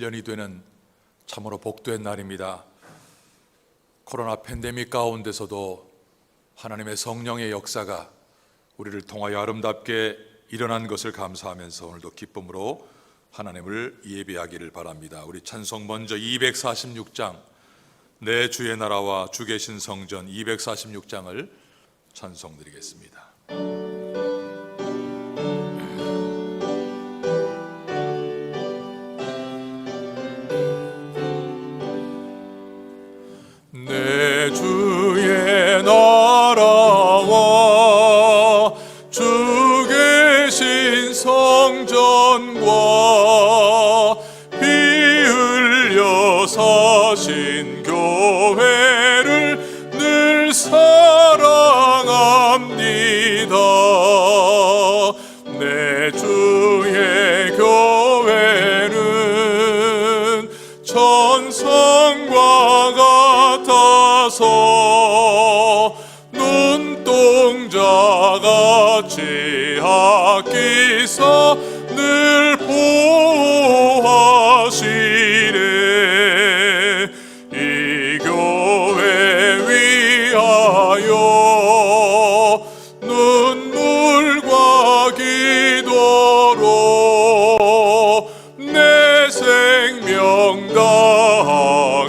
2021년이 되는 참으로 복된 날입니다. 코로나 팬데믹 가운데서도 하나님의 성령의 역사가 우리를 통하여 아름답게 일어난 것을 감사하면서 오늘도 기쁨으로 하나님을 예배하기를 바랍니다. 우리 찬송 먼저 246장 내 주의 나라와 주 계신 성전 246장을 찬송드리겠습니다. 내 주의 나라와 주 계신 성전과 피 흘려 사신 교회를 늘 사랑합니다. 내 주의 교회는 천성과 같아서 눈동자같이 아끼사 늘 보호하시네. 이 교회 위하여 눈물과 기도로 내 생명 다하기까지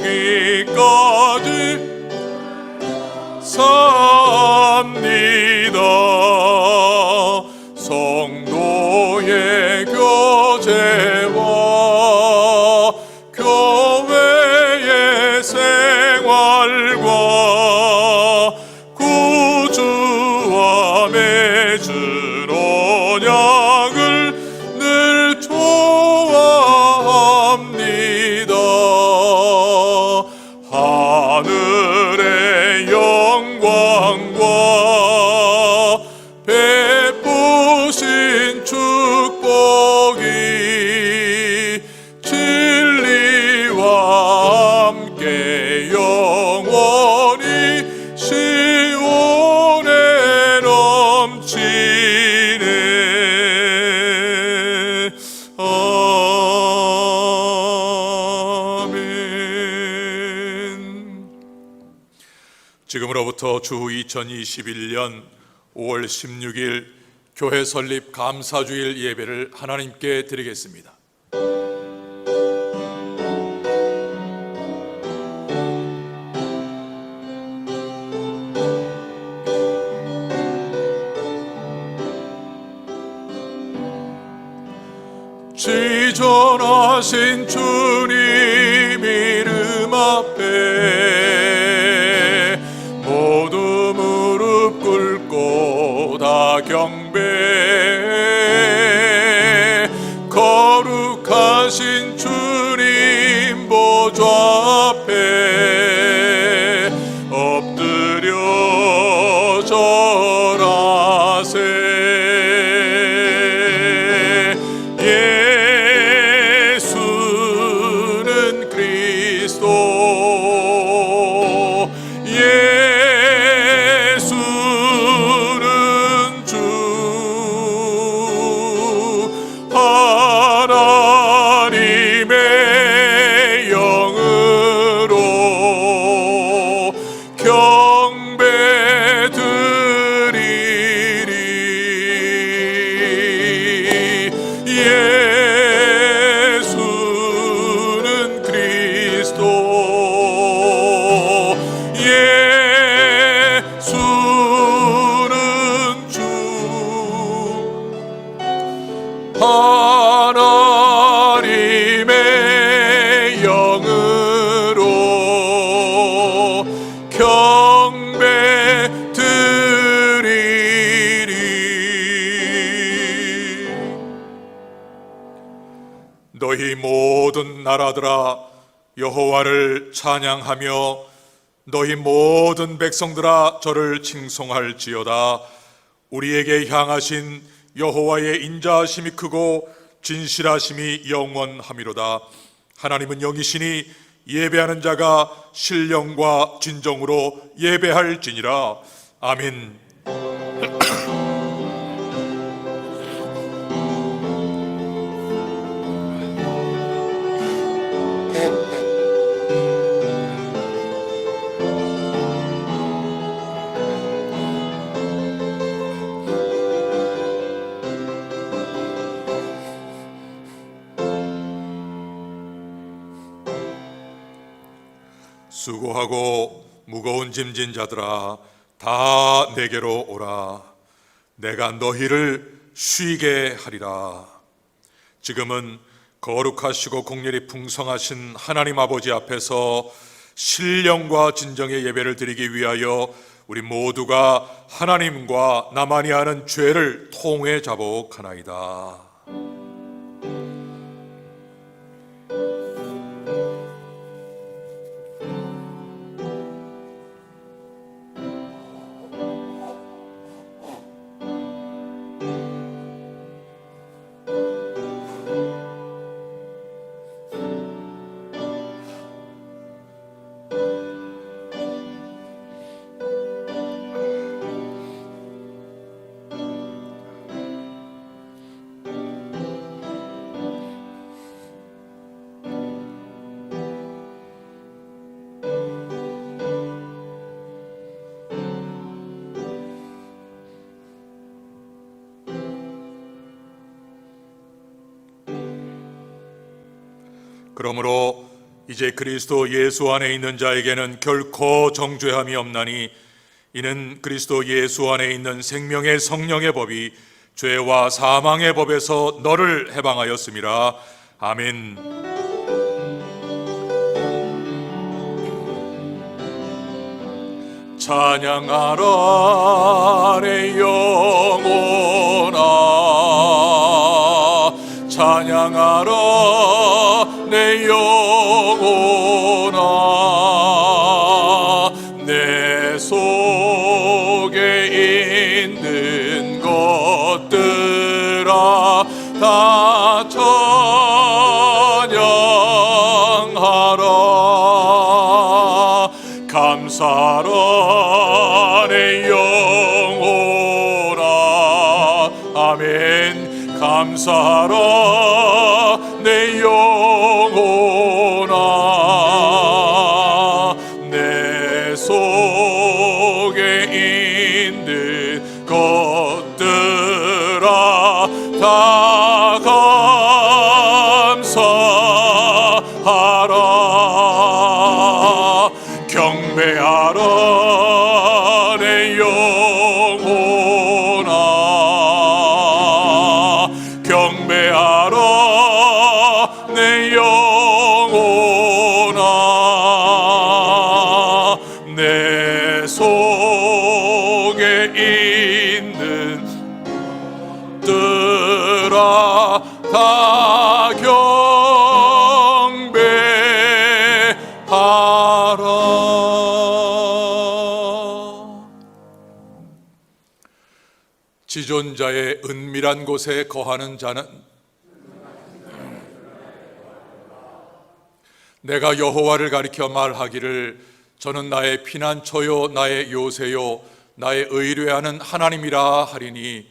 삽니다. 성도의 교제와 교회의 생활과 구주와 맺은 언약을 늘 좋아합니다. 하늘의 영광과 베푸신 축복이 진리와 함께 영원히 시온에 넘치네. 아멘. 지금으로부터 주 2021년 5월 16일 교회 설립 감사주일 예배를 하나님께 드리겠습니다. 지존하신 주님 이름 앞에 모두 무릎 꿇고 다 경배. 거룩하신 주님 보좌 앞에 엎드려 절하세. 예수는 그리스도, 예수는 주, 하나님의 영으로 경배 드리리. 예수는 그리스도, 예수는 주, 하나님의 영으로 경배 드리리. 너희 모든 나라들아 여호와를 찬양하며 너희 모든 백성들아 저를 칭송할지어다. 우리에게 향하신 여호와의 인자하심이 크고 진실하심이 영원함이로다. 하나님은 영이시니 예배하는 자가 신령과 진정으로 예배할지니라. 아멘. 수고하고 무거운 짐진 자들아 다 내게로 오라. 내가 너희를 쉬게 하리라. 지금은 거룩하시고 공렬히 풍성하신 하나님 아버지 앞에서 신령과 진정의 예배를 드리기 위하여 우리 모두가 하나님과 나만이 아는 죄를 통회 자복하나이다. 그러므로 이제 그리스도 예수 안에 있는 자에게는 결코 정죄함이 없나니 이는 그리스도 예수 안에 있는 생명의 성령의 법이 죄와 사망의 법에서 너를 해방하였음이라. 아멘. 찬양하라 내 영혼아, 찬양하라 내 영혼아, 내 속에 있는 것들아 다 찬양하라. 감사라 내 영혼아, 아멘. 감사라 내 영혼아, 내 속에 있는 것들아 다 감사하라. 경배하라 내 영혼아, 경배하라 내 영혼아, 내 속에 있는 것들아 다 경배하라. 지존자의 은밀한 곳에 거하는 자는 내가 여호와를 가리켜 말하기를 저는 나의 피난처요 나의 요새요 나의 의뢰하는 하나님이라 하리니,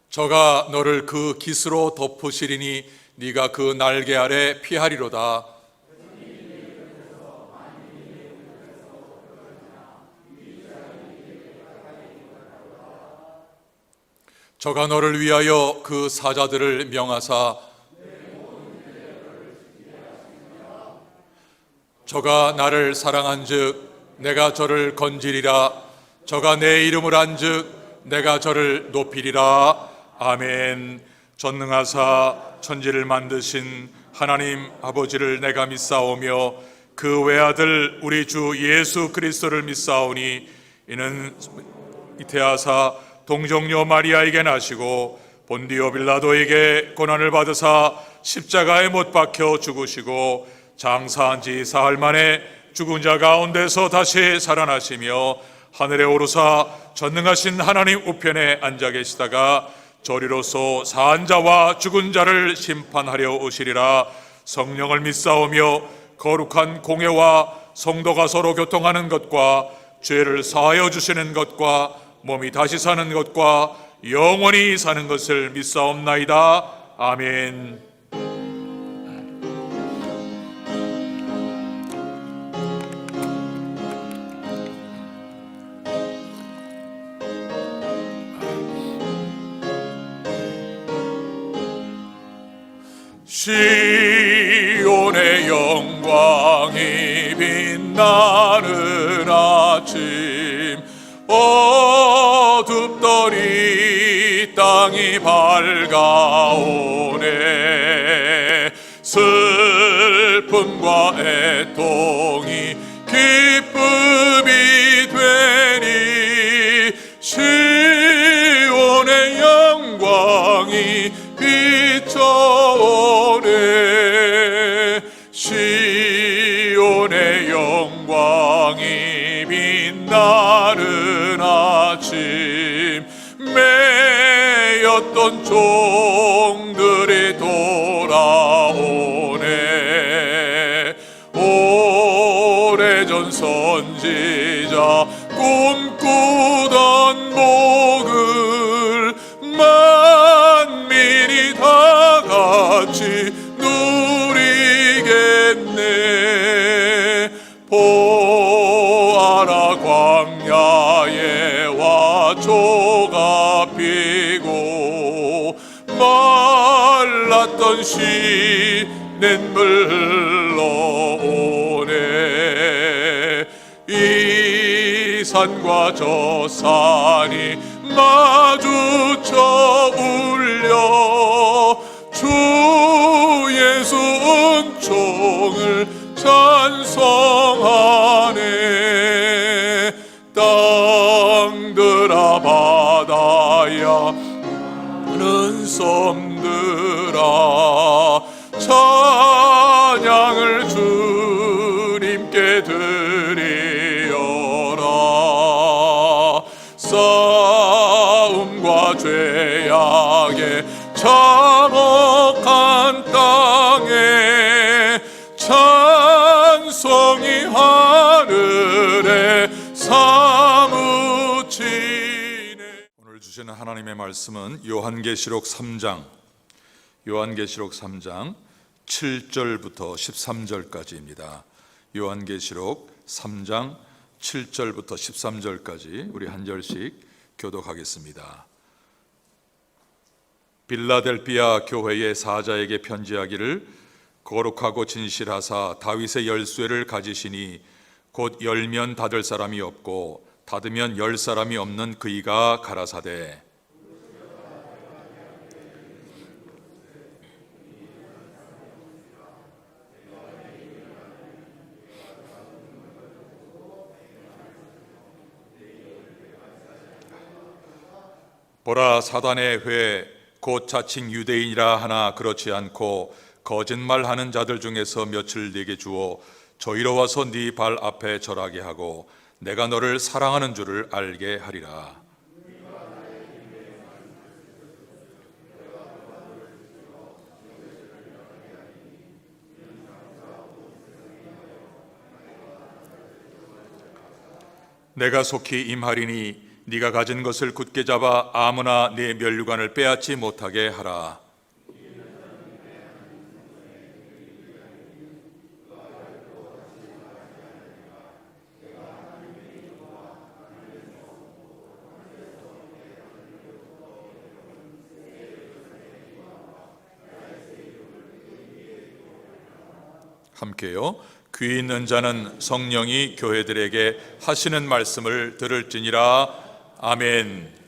저가 너를 그 깃으로 덮으시리니 네가 그 날개 아래 피하리로다. 저가 너를 위하여 그 사자들을 명하사 저가 나를 사랑한즉 내가 저를 건지리라. 저가 내 이름을 안즉 내가 저를 높이리라. 아멘. 전능하사 천지를 만드신 하나님 아버지를 내가 믿사오며 그 외아들 우리 주 예수 그리스도를 믿사오니 이는 이태하사 동정녀 마리아에게 나시고 본디오 빌라도에게 고난을 받으사 십자가에 못 박혀 죽으시고 장사한 지 사흘 만에 죽은 자 가운데서 다시 살아나시며 하늘에 오르사 전능하신 하나님 우편에 앉아 계시다가 저리로서 사한 자와 죽은 자를 심판하려 오시리라. 성령을 믿사오며 거룩한 공회와 성도가 서로 교통하는 것과 죄를 사하여 주시는 것과 몸이 다시 사는 것과 영원히 사는 것을 믿사옵나이다. 아멘. 시온의 영광이 빛나는 아침, 어둡던 이 땅이 밝아오네. 슬픔과 애통이 기쁨이 되니 시온의 영광이 비춰오네. 시온의 영광이 빛나는 아침, 매였던 종들이 돌아오네. 오래전 선지자 꿈꾸던 복을 만민이 다 같이 누리겠네. 보아라, 광야에 와초가 피고 말랐던 시냇물 흘러오네. 이 산과 저 산이 마주쳐 울려 주 예수 은총을 찬송하네. 땅들아 바다야 는 섬들아 찬양을 주님께 드리어라. 싸움과 죄악에 참혹한 땅에 찬송이 하늘에 사무치네. 오늘 주시는 하나님의 말씀은 요한계시록 3장 7절부터 13절까지입니다. 요한계시록 3장 7절부터 13절까지 우리 한 절씩 교독하겠습니다. 빌라델비아 교회의 사자에게 편지하기를, 거룩하고 진실하사 다윗의 열쇠를 가지시니 곧 열면 닫을 사람이 없고 닫으면 열 사람이 없는 그이가 가라사대, 보라, 사단의 회 곧 자칭 유대인이라 하나 그렇지 않고 거짓말하는 자들 중에서 며칠 네게 주어 저희로 와서 네 발 앞에 절하게 하고 내가 너를 사랑하는 줄을 알게 하리라. 내가 속히 임하리니 네가 가진 것을 굳게 잡아 아무나 네 면류관을 빼앗지 못하게 하라. 함께요. 귀 있는 자는 성령이 교회들에게 하시는 말씀을 들을지니라. 아멘.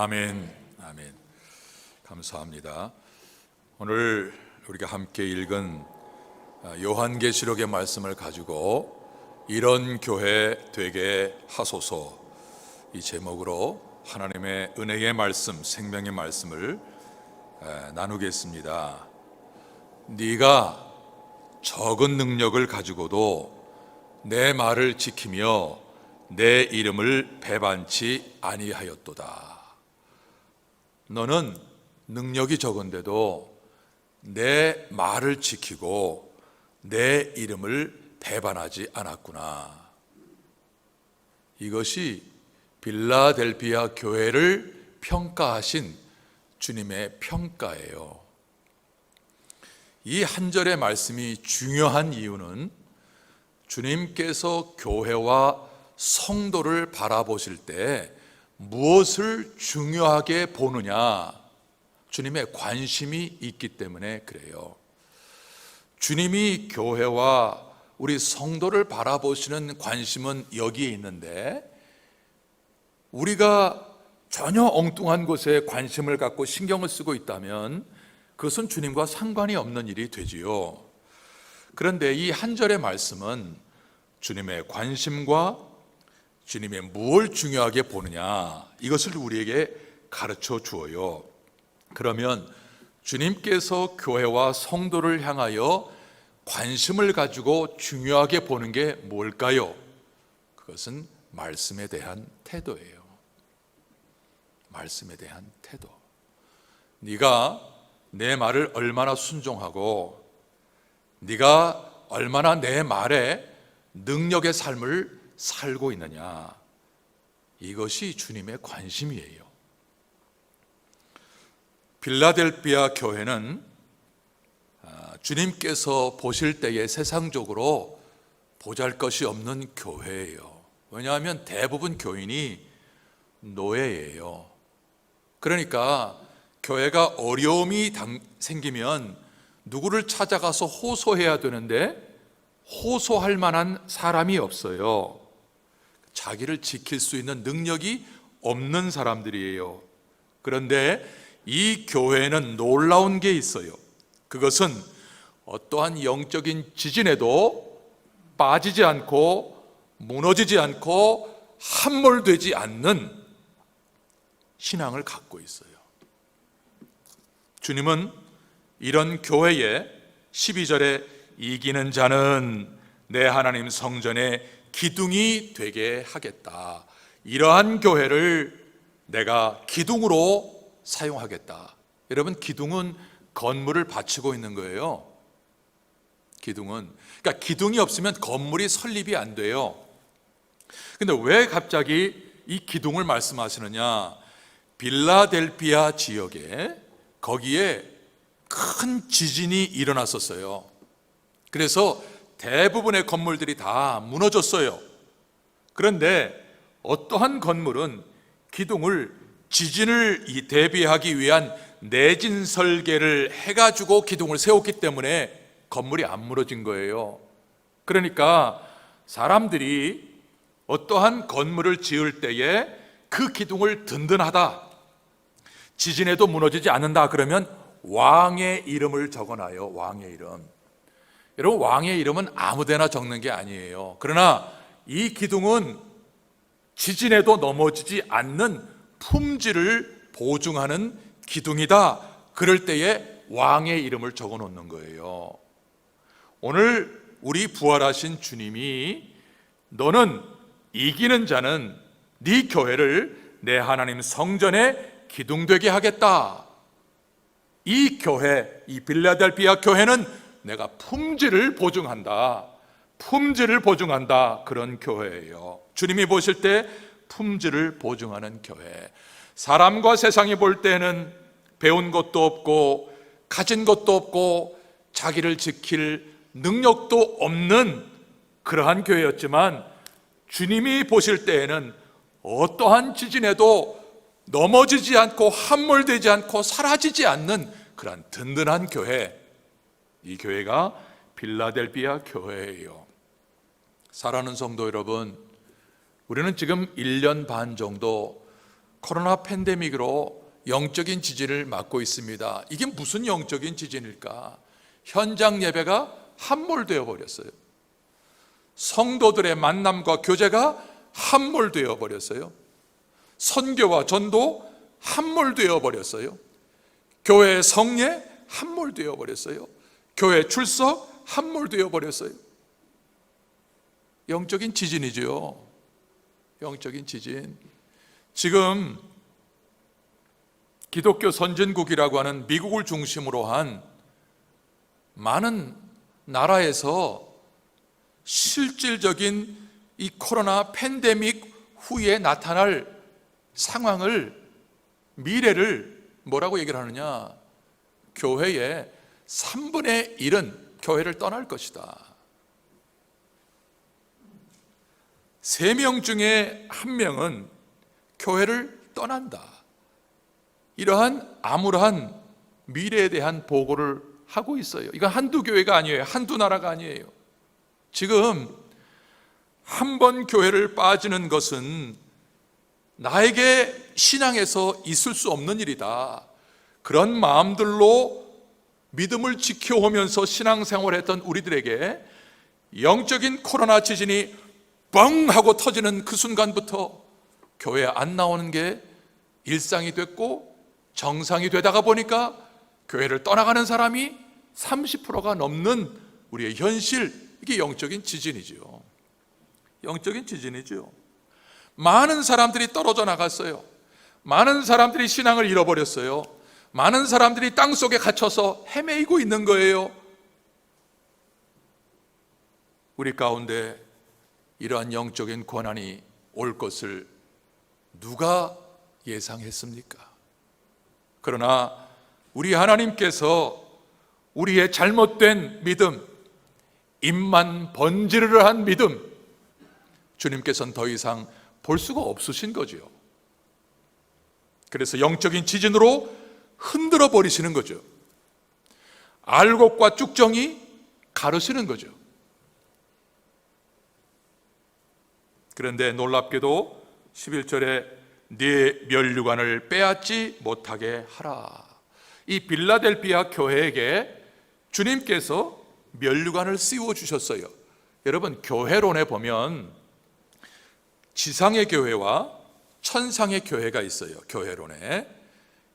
아멘. 아멘. 감사합니다. 오늘 우리가 함께 읽은 요한계시록의 말씀을 가지고 이런 교회 되게 하소서, 이 제목으로 하나님의 은혜의 말씀, 생명의 말씀을 나누겠습니다. 네가 적은 능력을 가지고도 내 말을 지키며 내 이름을 배반치 아니하였도다. 너는 능력이 적은데도 내 말을 지키고 내 이름을 배반하지 않았구나. 이것이 빌라델피아 교회를 평가하신 주님의 평가예요. 이 한 절의 말씀이 중요한 이유는 주님께서 교회와 성도를 바라보실 때 무엇을 중요하게 보느냐, 주님의 관심이 있기 때문에 그래요. 주님이 교회와 우리 성도를 바라보시는 관심은 여기에 있는데, 우리가 전혀 엉뚱한 곳에 관심을 갖고 신경을 쓰고 있다면 그것은 주님과 상관이 없는 일이 되지요. 그런데 이 한 절의 말씀은 주님의 관심과 주님의 무엇을 중요하게 보느냐, 이것을 우리에게 가르쳐 주어요. 그러면 주님께서 교회와 성도를 향하여 관심을 가지고 중요하게 보는 게 뭘까요? 그것은 말씀에 대한 태도예요. 말씀에 대한 태도. 네가 내 말을 얼마나 순종하고 네가 얼마나 내 말에 능력의 삶을 살고 있느냐, 이것이 주님의 관심이에요. 빌라델피아 교회는 주님께서 보실 때에 세상적으로 보잘것이 없는 교회예요. 왜냐하면 대부분 교인이 노예예요. 그러니까 교회가 어려움이 생기면 누구를 찾아가서 호소해야 되는데 호소할 만한 사람이 없어요. 자기를 지킬 수 있는 능력이 없는 사람들이에요. 그런데 이 교회는 놀라운 게 있어요. 그것은 어떠한 영적인 지진에도 빠지지 않고 무너지지 않고 함몰되지 않는 신앙을 갖고 있어요. 주님은 이런 교회에 12절에 이기는 자는 내 하나님 성전의 기둥이 되게 하겠다. 이러한 교회를 내가 기둥으로 사용하겠다. 여러분, 기둥은 건물을 받치고 있는 거예요. 기둥은, 그러니까 기둥이 없으면 건물이 설립이 안 돼요. 근데 왜 갑자기 이 기둥을 말씀하시느냐? 빌라델피아 지역에, 거기에 큰 지진이 일어났었어요. 그래서 대부분의 건물들이 다 무너졌어요. 그런데 어떠한 건물은 기둥을, 지진을 대비하기 위한 내진 설계를 해가지고 기둥을 세웠기 때문에 건물이 안 무너진 거예요. 그러니까 사람들이 어떠한 건물을 지을 때에 그 기둥을 든든하다, 지진에도 무너지지 않는다 그러면 왕의 이름을 적어놔요. 왕의 이름. 여러분, 왕의 이름은 아무데나 적는 게 아니에요. 그러나 이 기둥은 지진에도 넘어지지 않는 품질을 보증하는 기둥이다. 그럴 때에 왕의 이름을 적어 놓는 거예요. 오늘 우리 부활하신 주님이 너는 이기는 자는 네 교회를 내 하나님 성전에 기둥되게 하겠다. 이 교회, 이 빌라델피아 교회는 내가 품질을 보증한다. 품질을 보증한다. 그런 교회예요. 주님이 보실 때 품질을 보증하는 교회. 사람과 세상이 볼 때는 배운 것도 없고 가진 것도 없고 자기를 지킬 능력도 없는 그러한 교회였지만, 주님이 보실 때에는 어떠한 지진에도 넘어지지 않고 함몰되지 않고 사라지지 않는 그러한 든든한 교회, 이 교회가 빌라델피아 교회예요. 사랑하는 성도 여러분, 우리는 지금 1년 반 정도 코로나 팬데믹으로 영적인 지진을 맞고 있습니다. 이게 무슨 영적인 지진일까? 현장 예배가 함몰되어 버렸어요. 성도들의 만남과 교제가 함몰되어 버렸어요. 선교와 전도 함몰되어 버렸어요. 교회 성례 함몰되어 버렸어요. 교회 출석 함몰되어 버렸어요. 영적인 지진이죠. 영적인 지진. 지금 기독교 선진국이라고 하는 미국을 중심으로 한 많은 나라에서 실질적인 이 코로나 팬데믹 후에 나타날 상황을, 미래를 뭐라고 얘기를 하느냐? 교회의 3분의 1은 교회를 떠날 것이다. 3명 중에 1명은 교회를 떠난다. 이러한 암울한 미래에 대한 보고를 하고 있어요. 이건 한두 교회가 아니에요. 한두 나라가 아니에요. 지금 한 번 교회를 빠지는 것은 나에게 신앙에서 있을 수 없는 일이다. 그런 마음들로 믿음을 지켜오면서 신앙생활을 했던 우리들에게 영적인 코로나 지진이 뻥 하고 터지는 그 순간부터 교회에 안 나오는 게 일상이 됐고 정상이 되다가 보니까 교회를 떠나가는 사람이 30%가 넘는 우리의 현실, 이게 영적인 지진이죠. 영적인 지진이죠. 많은 사람들이 떨어져 나갔어요. 많은 사람들이 신앙을 잃어버렸어요. 많은 사람들이 땅속에 갇혀서 헤매이고 있는 거예요. 우리 가운데 이러한 영적인 고난이 올 것을 누가 예상했습니까? 그러나 우리 하나님께서 우리의 잘못된 믿음, 입만 번지르르한 믿음, 주님께서는 더 이상 볼 수가 없으신 거죠. 그래서 영적인 지진으로 흔들어 버리시는 거죠. 알곡과 쭉정이 가르시는 거죠. 그런데 놀랍게도 11절에 네 면류관을 빼앗지 못하게 하라. 이 빌라델비아 교회에게 주님께서 면류관을 씌워 주셨어요. 여러분, 교회론에 보면 지상의 교회와 천상의 교회가 있어요. 교회론에.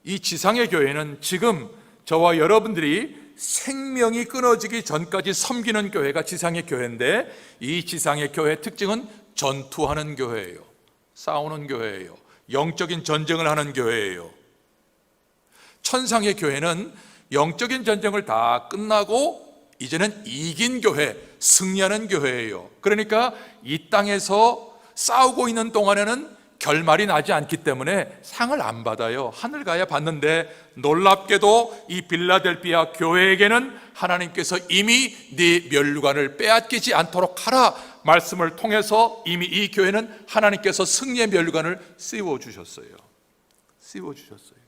이 지상의 교회는 지금 저와 여러분들이 생명이 끊어지기 전까지 섬기는 교회가 지상의 교회인데, 이 지상의 교회의 특징은 전투하는 교회예요. 싸우는 교회예요. 영적인 전쟁을 하는 교회예요. 천상의 교회는 영적인 전쟁을 다 끝나고 이제는 이긴 교회, 승리하는 교회예요. 그러니까 이 땅에서 싸우고 있는 동안에는 결말이 나지 않기 때문에 상을 안 받아요. 하늘 가야 받는데, 놀랍게도 이 빌라델비아 교회에게는 하나님께서 이미 네 면류관을 빼앗기지 않도록 하라 말씀을 통해서 이미 이 교회는 하나님께서 승리의 면류관을 씌워주셨어요. 씌워주셨어요.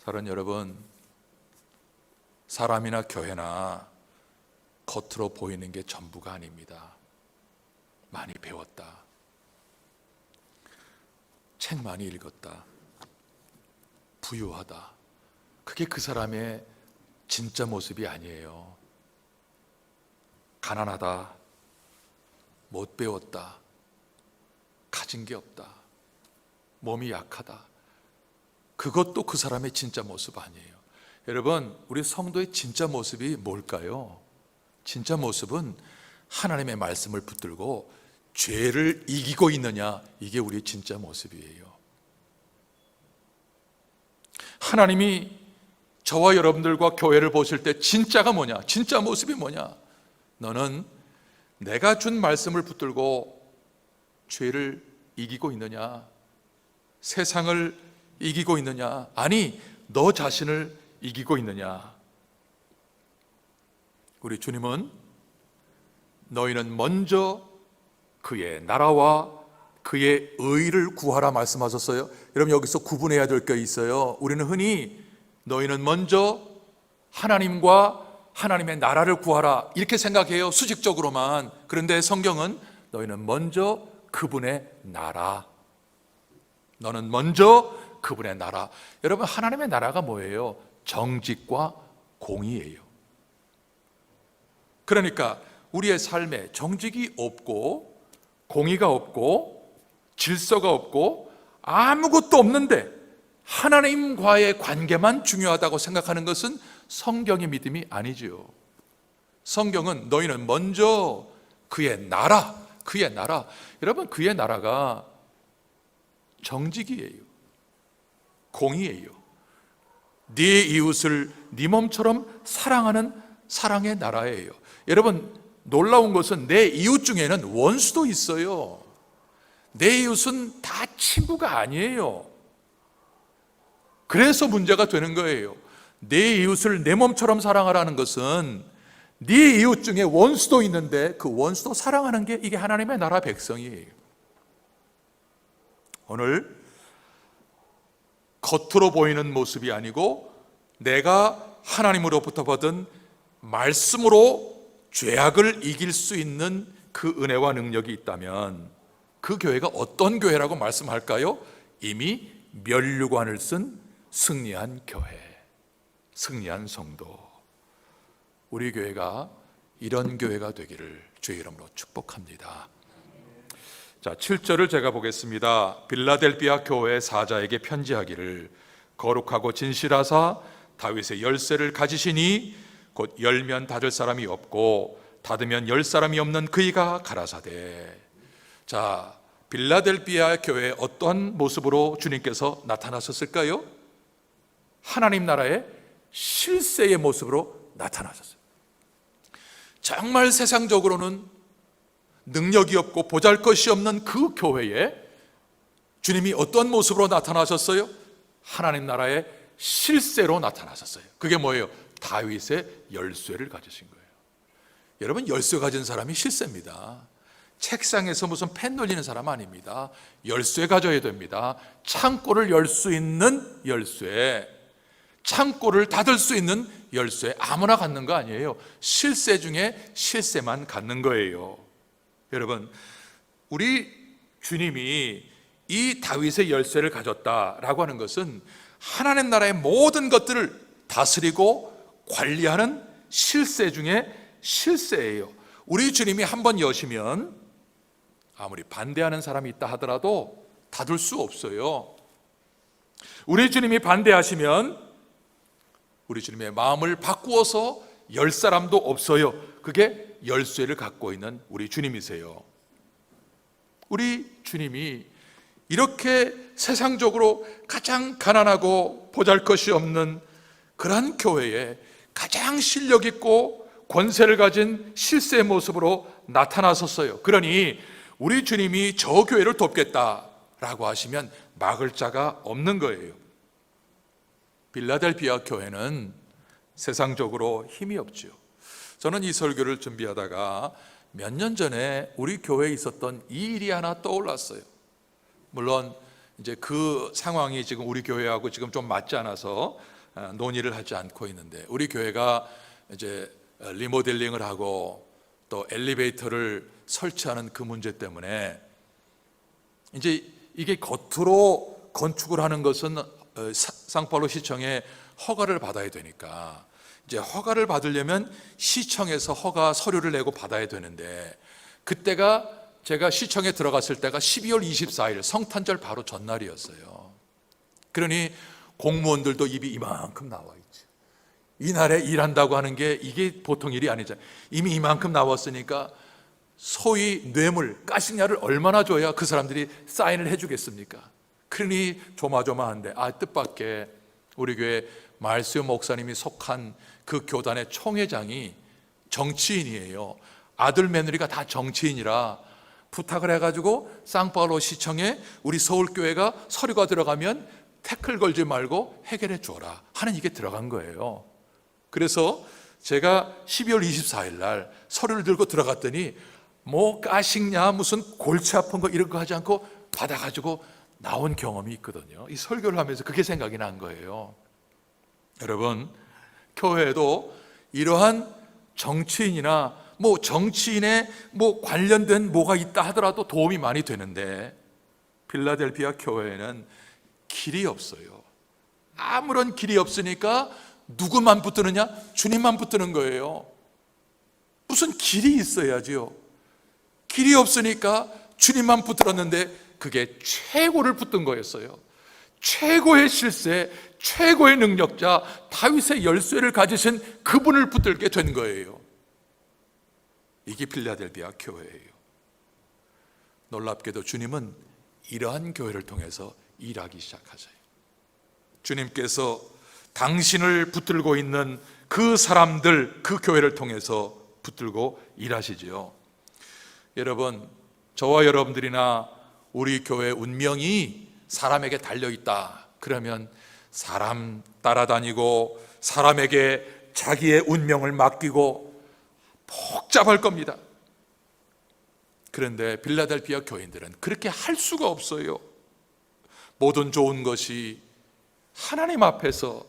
사랑하는 여러분, 사람이나 교회나 겉으로 보이는 게 전부가 아닙니다. 많이 배웠다, 책 많이 읽었다, 부유하다, 그게 그 사람의 진짜 모습이 아니에요. 가난하다, 못 배웠다, 가진 게 없다, 몸이 약하다, 그것도 그 사람의 진짜 모습 아니에요. 여러분, 우리 성도의 진짜 모습이 뭘까요? 진짜 모습은 하나님의 말씀을 붙들고 죄를 이기고 있느냐, 이게 우리의 진짜 모습이에요. 하나님이 저와 여러분들과 교회를 보실 때 진짜가 뭐냐, 진짜 모습이 뭐냐? 너는 내가 준 말씀을 붙들고 죄를 이기고 있느냐, 세상을 이기고 있느냐, 아니 너 자신을 이기고 있느냐? 우리 주님은 너희는 먼저 그의 나라와 그의 의를 구하라 말씀하셨어요. 여러분, 여기서 구분해야 될 게 있어요. 우리는 흔히 너희는 먼저 하나님과 하나님의 나라를 구하라 이렇게 생각해요, 수직적으로만. 그런데 성경은 너희는 먼저 그분의 나라. 너는 먼저 그분의 나라. 여러분, 하나님의 나라가 뭐예요? 정직과 공의예요. 그러니까 우리의 삶에 정직이 없고 공의가 없고 질서가 없고 아무것도 없는데 하나님과의 관계만 중요하다고 생각하는 것은 성경의 믿음이 아니지요. 성경은 너희는 먼저 그의 나라, 그의 나라. 여러분, 그의 나라가 정직이에요. 공의예요. 네 이웃을 네 몸처럼 사랑하는 사랑의 나라예요. 여러분, 놀라운 것은 내 이웃 중에는 원수도 있어요. 내 이웃은 다 친구가 아니에요. 그래서 문제가 되는 거예요. 내 이웃을 내 몸처럼 사랑하라는 것은 네 이웃 중에 원수도 있는데 그 원수도 사랑하는 게 이게 하나님의 나라 백성이에요. 오늘 겉으로 보이는 모습이 아니고 내가 하나님으로부터 받은 말씀으로 죄악을 이길 수 있는 그 은혜와 능력이 있다면 그 교회가 어떤 교회라고 말씀할까요? 이미 면류관을 쓴 승리한 교회, 승리한 성도. 우리 교회가 이런 교회가 되기를 주의 이름으로 축복합니다. 자, 7절을 제가 보겠습니다. 빌라델비아 교회 사자에게 편지하기를 거룩하고 진실하사 다윗의 열쇠를 가지시니 곧 열면 닫을 사람이 없고 닫으면 열 사람이 없는 그이가 가라사대. 자, 빌라델비아 교회에 어떠한 모습으로 주님께서 나타나셨을까요? 하나님 나라의 실세의 모습으로 나타나셨어요. 정말 세상적으로는 능력이 없고 보잘것이 없는 그 교회에 주님이 어떤 모습으로 나타나셨어요? 하나님 나라의 실세로 나타나셨어요. 그게 뭐예요? 다윗의 열쇠를 가지신 거예요. 여러분, 열쇠 가진 사람이 실세입니다. 책상에서 무슨 펜 돌리는 사람 아닙니다. 열쇠 가져야 됩니다. 창고를 열 수 있는 열쇠, 창고를 닫을 수 있는 열쇠, 아무나 갖는 거 아니에요. 실세 중에 실세만 갖는 거예요. 여러분, 우리 주님이 이 다윗의 열쇠를 가졌다라고 하는 것은 하나님 나라의 모든 것들을 다스리고 관리하는 실세 중에 실세예요. 우리 주님이 한번 여시면 아무리 반대하는 사람이 있다 하더라도 닫을 수 없어요. 우리 주님이 반대하시면 우리 주님의 마음을 바꾸어서 열 사람도 없어요. 그게 열쇠를 갖고 있는 우리 주님이세요. 우리 주님이 이렇게 세상적으로 가장 가난하고 보잘것이 없는 그러한 교회에 가장 실력 있고 권세를 가진 실세의 모습으로 나타나셨어요. 그러니 우리 주님이 저 교회를 돕겠다라고 하시면 막을 자가 없는 거예요. 빌라델비아 교회는 세상적으로 힘이 없죠. 저는 이 설교를 준비하다가 몇 년 전에 우리 교회에 있었던 이 일이 하나 떠올랐어요. 물론 이제 그 상황이 지금 우리 교회하고 지금 좀 맞지 않아서 논의를 하지 않고 있는데, 우리 교회가 이제 리모델링을 하고 또 엘리베이터를 설치하는 그 문제 때문에 이제 이게 겉으로 건축을 하는 것은 상파울로 시청에 허가를 받아야 되니까 이제 허가를 받으려면 시청에서 허가 서류를 내고 받아야 되는데, 그때가 제가 시청에 들어갔을 때가 12월 24일 성탄절 바로 전날이었어요. 그러니 공무원들도 입이 이만큼 나와 있지. 이날에 일한다고 하는 게 이게 보통 일이 아니잖아요. 이미 이만큼 나왔으니까 소위 뇌물, 가식냐를 얼마나 줘야 그 사람들이 사인을 해주겠습니까? 그러니 조마조마한데, 뜻밖의 우리 교회 말수요 목사님이 속한 그 교단의 총회장이 정치인이에요. 아들 며느리가 다 정치인이라 부탁을 해가지고 상파울로 시청에 우리 서울교회가 서류가 들어가면 태클 걸지 말고 해결해 주어라 하는 이게 들어간 거예요. 그래서 제가 12월 24일 날 서류를 들고 들어갔더니 뭐 가식냐 무슨 골치 아픈 거 이런 거 하지 않고 받아가지고 나온 경험이 있거든요. 이 설교를 하면서 그게 생각이 난 거예요. 여러분, 교회에도 이러한 정치인이나 정치인의 관련된 뭐가 있다 하더라도 도움이 많이 되는데, 필라델피아 교회에는 길이 없어요. 아무런 길이 없으니까 누구만 붙드느냐? 주님만 붙드는 거예요. 무슨 길이 있어야지요. 길이 없으니까 주님만 붙들었는데 그게 최고를 붙든 거였어요. 최고의 실세, 최고의 능력자 다윗의 열쇠를 가지신 그분을 붙들게 된 거예요. 이게 필라델피아 교회예요. 놀랍게도 주님은 이러한 교회를 통해서 일하기 시작하셔요. 주님께서 당신을 붙들고 있는 그 사람들, 그 교회를 통해서 붙들고 일하시지요. 여러분, 저와 여러분들이나 우리 교회 운명이 사람에게 달려있다 그러면 사람 따라다니고 사람에게 자기의 운명을 맡기고 복잡할 겁니다. 그런데 필라델피아 교인들은 그렇게 할 수가 없어요. 모든 좋은 것이 하나님 앞에서,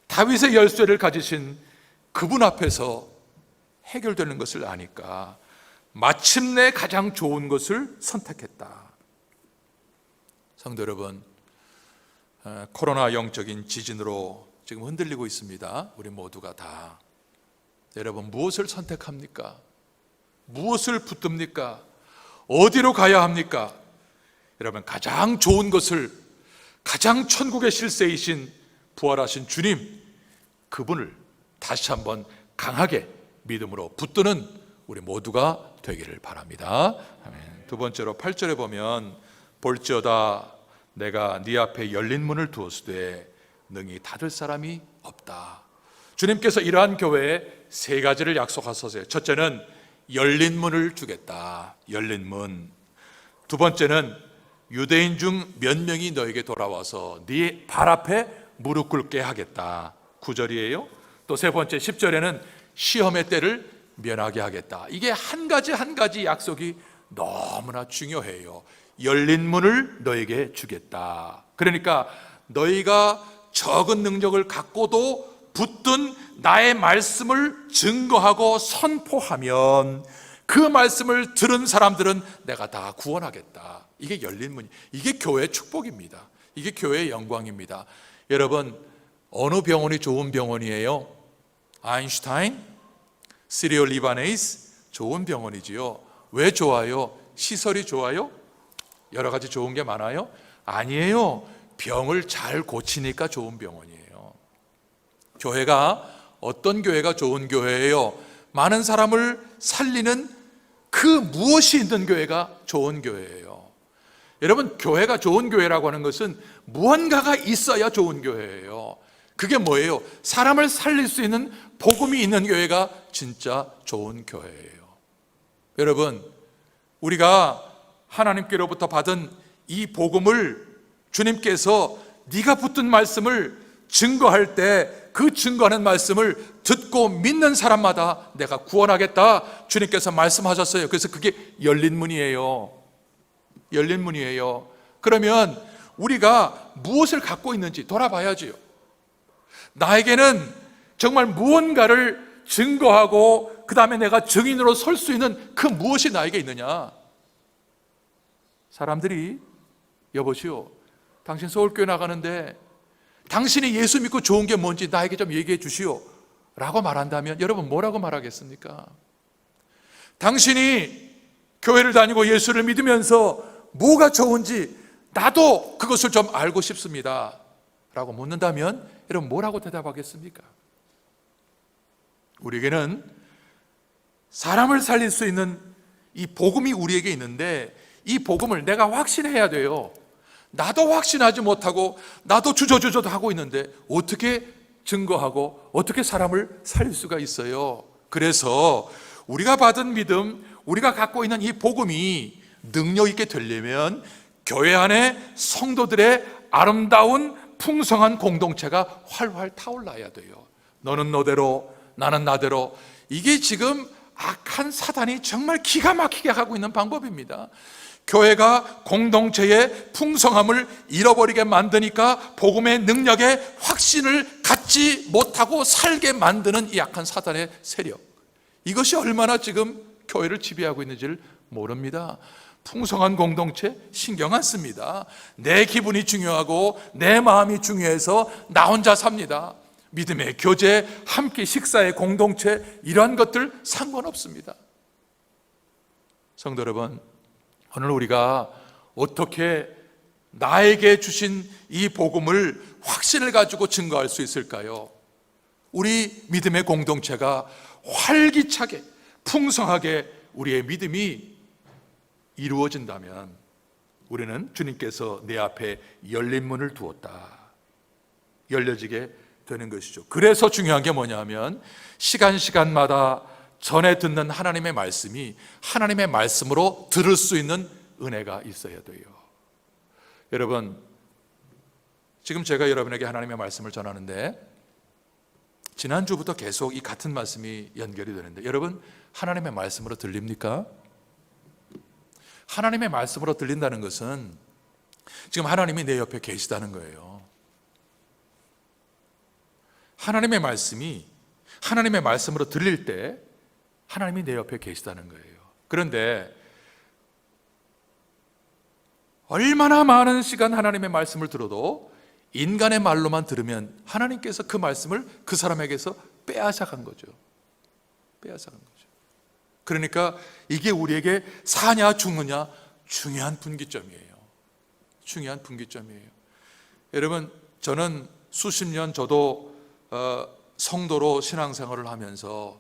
다윗의 열쇠를 가지신 그분 앞에서 해결되는 것을 아니까 마침내 가장 좋은 것을 선택했다. 성도 여러분, 코로나 영적인 지진으로 지금 흔들리고 있습니다. 우리 모두가 다. 여러분, 무엇을 선택합니까? 무엇을 붙듭니까? 어디로 가야 합니까? 여러분, 가장 좋은 것을, 가장 천국의 실세이신 부활하신 주님, 그분을 다시 한번 강하게 믿음으로 붙드는 우리 모두가 되기를 바랍니다. 아멘. 두 번째로 8절에 보면 볼지어다 내가 네 앞에 열린 문을 두었으되 능히 닫을 사람이 없다. 주님께서 이러한 교회에 세 가지를 약속하셨어요. 첫째는 열린 문을 주겠다. 열린 문. 두 번째는 유대인 중 몇 명이 너에게 돌아와서 네 발 앞에 무릎 꿇게 하겠다. 9절이에요. 또 세 번째 10절에는 시험의 때를 면하게 하겠다. 이게 한 가지 한 가지 약속이 너무나 중요해요. 열린 문을 너에게 주겠다. 그러니까 너희가 적은 능력을 갖고도 붙든 나의 말씀을 증거하고 선포하면 그 말씀을 들은 사람들은 내가 다 구원하겠다. 이게 열린 문이, 이게 교회의 축복입니다. 이게 교회의 영광입니다. 여러분, 어느 병원이 좋은 병원이에요? 아인슈타인, 시리오 리바네이스, 좋은 병원이지요. 왜 좋아요? 시설이 좋아요? 여러 가지 좋은 게 많아요? 아니에요. 병을 잘 고치니까 좋은 병원이에요. 교회가, 어떤 교회가 좋은 교회예요? 많은 사람을 살리는 그 무엇이 있는 교회가 좋은 교회예요. 여러분, 교회가 좋은 교회라고 하는 것은 무언가가 있어야 좋은 교회예요. 그게 뭐예요? 사람을 살릴 수 있는 복음이 있는 교회가 진짜 좋은 교회예요. 여러분, 우리가 하나님께로부터 받은 이 복음을 주님께서 네가 붙든 말씀을 증거할 때 그 증거하는 말씀을 듣고 믿는 사람마다 내가 구원하겠다 주님께서 말씀하셨어요. 그래서 그게 열린 문이에요. 열린 문이에요. 그러면 우리가 무엇을 갖고 있는지 돌아봐야지요. 나에게는 정말 무언가를 증거하고 그 다음에 내가 증인으로 설 수 있는 그 무엇이 나에게 있느냐? 사람들이 여보시오, 당신 서울교회 나가는데 당신이 예수 믿고 좋은 게 뭔지 나에게 좀 얘기해 주시오 라고 말한다면 여러분 뭐라고 말하겠습니까? 당신이 교회를 다니고 예수를 믿으면서 뭐가 좋은지 나도 그것을 좀 알고 싶습니다 라고 묻는다면 여러분 뭐라고 대답하겠습니까? 우리에게는 사람을 살릴 수 있는 이 복음이 우리에게 있는데 이 복음을 내가 확신해야 돼요. 나도 확신하지 못하고 나도 주저주저도 하고 있는데 어떻게 증거하고 어떻게 사람을 살릴 수가 있어요? 그래서 우리가 받은 믿음, 우리가 갖고 있는 이 복음이 능력 있게 되려면 교회 안에 성도들의 아름다운 풍성한 공동체가 활활 타올라야 돼요. 너는 너대로 나는 나대로. 이게 지금 악한 사단이 정말 기가 막히게 하고 있는 방법입니다. 교회가 공동체의 풍성함을 잃어버리게 만드니까 복음의 능력에 확신을 갖지 못하고 살게 만드는 이 악한 사단의 세력, 이것이 얼마나 지금 교회를 지배하고 있는지를 모릅니다. 풍성한 공동체 신경 안 씁니다. 내 기분이 중요하고 내 마음이 중요해서 나 혼자 삽니다. 믿음의 교제, 함께 식사의 공동체, 이러한 것들 상관없습니다. 성도 여러분, 오늘 우리가 어떻게 나에게 주신 이 복음을 확신을 가지고 증거할 수 있을까요? 우리 믿음의 공동체가 활기차게 풍성하게 우리의 믿음이 이루어진다면 우리는 주님께서 내 앞에 열린 문을 두었다, 열려지게 되는 것이죠. 그래서 중요한 게 뭐냐면 시간마다 전에 듣는 하나님의 말씀이 하나님의 말씀으로 들을 수 있는 은혜가 있어야 돼요. 여러분, 지금 제가 여러분에게 하나님의 말씀을 전하는데 지난주부터 계속 이 같은 말씀이 연결이 되는데, 여러분 하나님의 말씀으로 들립니까? 하나님의 말씀으로 들린다는 것은 지금 하나님이 내 옆에 계시다는 거예요. 하나님의 말씀이 하나님의 말씀으로 들릴 때 하나님이 내 옆에 계시다는 거예요. 그런데 얼마나 많은 시간 하나님의 말씀을 들어도 인간의 말로만 들으면 하나님께서 그 말씀을 그 사람에게서 빼앗아간 거죠. 빼앗아간 거죠. 그러니까 이게 우리에게 사냐 죽느냐 중요한 분기점이에요. 중요한 분기점이에요. 여러분, 저는 수십 년 저도 성도로 신앙생활을 하면서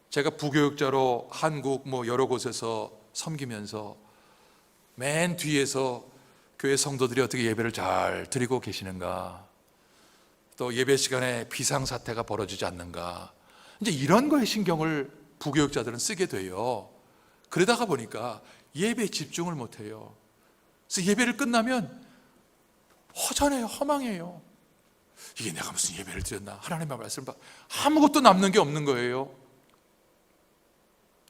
제가 부교육자로 한국 여러 곳에서 섬기면서 맨 뒤에서 교회 성도들이 어떻게 예배를 잘 드리고 계시는가, 또 예배 시간에 비상사태가 벌어지지 않는가, 이제 이런 거에 신경을 부교육자들은 쓰게 돼요. 그러다가 보니까 예배에 집중을 못해요. 그래서 예배를 끝나면 허전해요. 허망해요. 이게 내가 무슨 예배를 드렸나, 하나님의 말씀을 아무것도 남는 게 없는 거예요.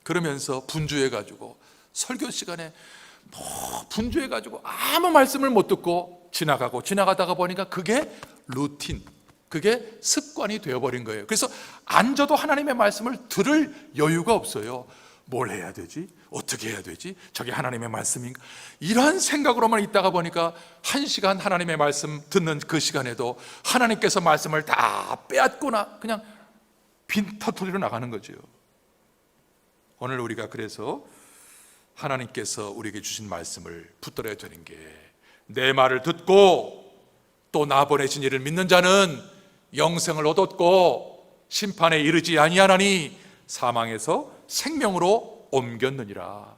그러면서 분주해가지고 설교 시간에 분주해가지고 아무 말씀을 못 듣고 지나가다가 보니까 그게 루틴, 그게 습관이 되어버린 거예요. 그래서 앉아도 하나님의 말씀을 들을 여유가 없어요. 뭘 해야 되지? 어떻게 해야 되지? 저게 하나님의 말씀인가? 이러한 생각으로만 있다가 보니까 1시간 하나님의 말씀 듣는 그 시간에도 하나님께서 말씀을 다 빼앗거나 그냥 빈터터리로 나가는 거죠. 오늘 우리가 그래서 하나님께서 우리에게 주신 말씀을 붙들어야 되는 게, 내 말을 듣고 또 나 보내신 이를 믿는 자는 영생을 얻었고 심판에 이르지 아니하나니 사망에서 생명으로 옮겼느니라.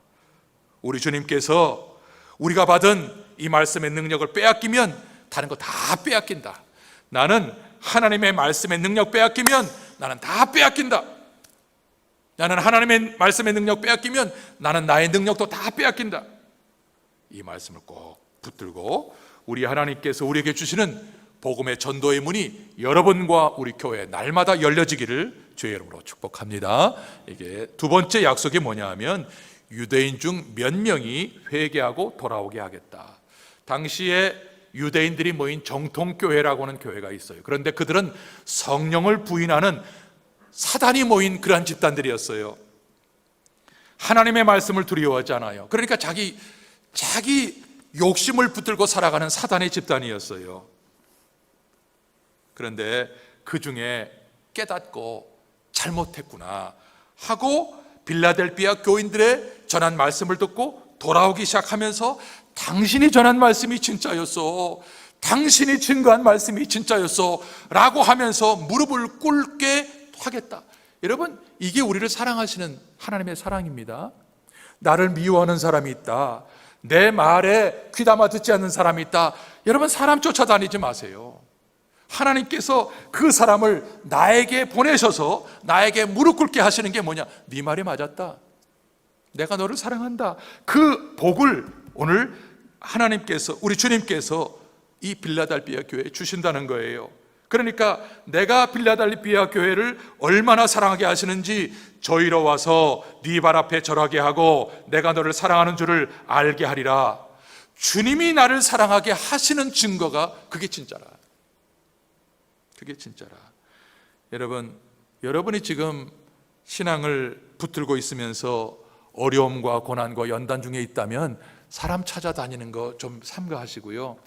우리 주님께서 우리가 받은 이 말씀의 능력을 빼앗기면 다른 거 다 빼앗긴다. 나는 하나님의 말씀의 능력 빼앗기면 나는 다 빼앗긴다. 나는 하나님의 말씀의 능력 빼앗기면 나는 나의 능력도 다 빼앗긴다. 이 말씀을 꼭 붙들고 우리 하나님께서 우리에게 주시는 복음의 전도의 문이 여러분과 우리 교회에 날마다 열려지기를 주의 이름으로 축복합니다. 이게 두 번째 약속이 뭐냐 하면 유대인 중 몇 명이 회개하고 돌아오게 하겠다. 당시에 유대인들이 모인 정통교회라고 하는 교회가 있어요. 그런데 그들은 성령을 부인하는 사단이 모인 그러한 집단들이었어요. 하나님의 말씀을 두려워하지 않아요. 그러니까 자기 욕심을 붙들고 살아가는 사단의 집단이었어요. 그런데 그 중에 깨닫고 잘못했구나 하고 빌라델비아 교인들의 전한 말씀을 듣고 돌아오기 시작하면서 당신이 전한 말씀이 진짜였어, 당신이 증거한 말씀이 진짜였어 라고 하면서 무릎을 꿇게 하겠다. 여러분, 이게 우리를 사랑하시는 하나님의 사랑입니다. 나를 미워하는 사람이 있다, 내 말에 귀담아 듣지 않는 사람이 있다. 여러분, 사람 쫓아다니지 마세요. 하나님께서 그 사람을 나에게 보내셔서 나에게 무릎 꿇게 하시는 게 뭐냐? 네 말이 맞았다, 내가 너를 사랑한다. 그 복을 오늘 하나님께서, 우리 주님께서 이 빌라델비아 교회에 주신다는 거예요. 그러니까 내가 빌라델비아 교회를 얼마나 사랑하게 하시는지 저희로 와서 네 발 앞에 절하게 하고 내가 너를 사랑하는 줄을 알게 하리라. 주님이 나를 사랑하게 하시는 증거가 그게 진짜라. 그게 진짜라. 여러분, 여러분이 지금 신앙을 붙들고 있으면서 어려움과 고난과 연단 중에 있다면 사람 찾아다니는 거 좀 삼가하시고요.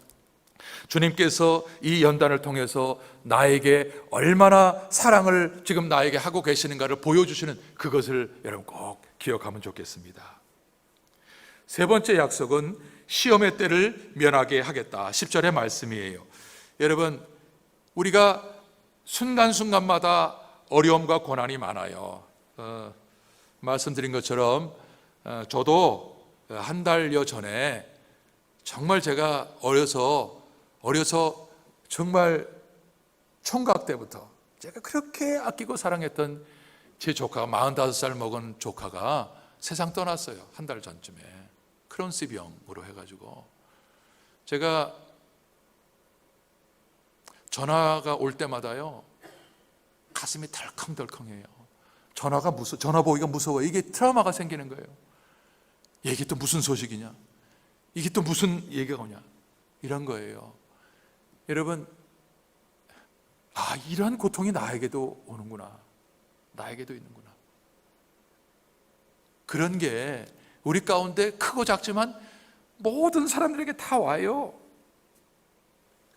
주님께서 이 연단을 통해서 나에게 얼마나 사랑을 지금 나에게 하고 계시는가를 보여주시는 그것을 여러분 꼭 기억하면 좋겠습니다. 세 번째 약속은 시험의 때를 면하게 하겠다. 10절의 말씀이에요. 여러분, 우리가 순간순간마다 어려움과 고난이 많아요. 말씀드린 것처럼 저도 한 달여 전에 정말 제가 어려서 정말 총각 때부터 제가 그렇게 아끼고 사랑했던 제 조카가 45살 먹은 조카가 세상 떠났어요. 한 달 전쯤에 크론스 병으로 해가지고 제가 전화가 올 때마다요 가슴이 덜컹덜컹해요. 전화 보기가 무서워요. 이게 트라우마가 생기는 거예요. 이게 또 무슨 소식이냐? 이게 또 무슨 얘기가 오냐? 이런 거예요. 여러분, 이런 고통이 나에게도 오는구나. 나에게도 있는구나. 그런 게 우리 가운데 크고 작지만 모든 사람들에게 다 와요.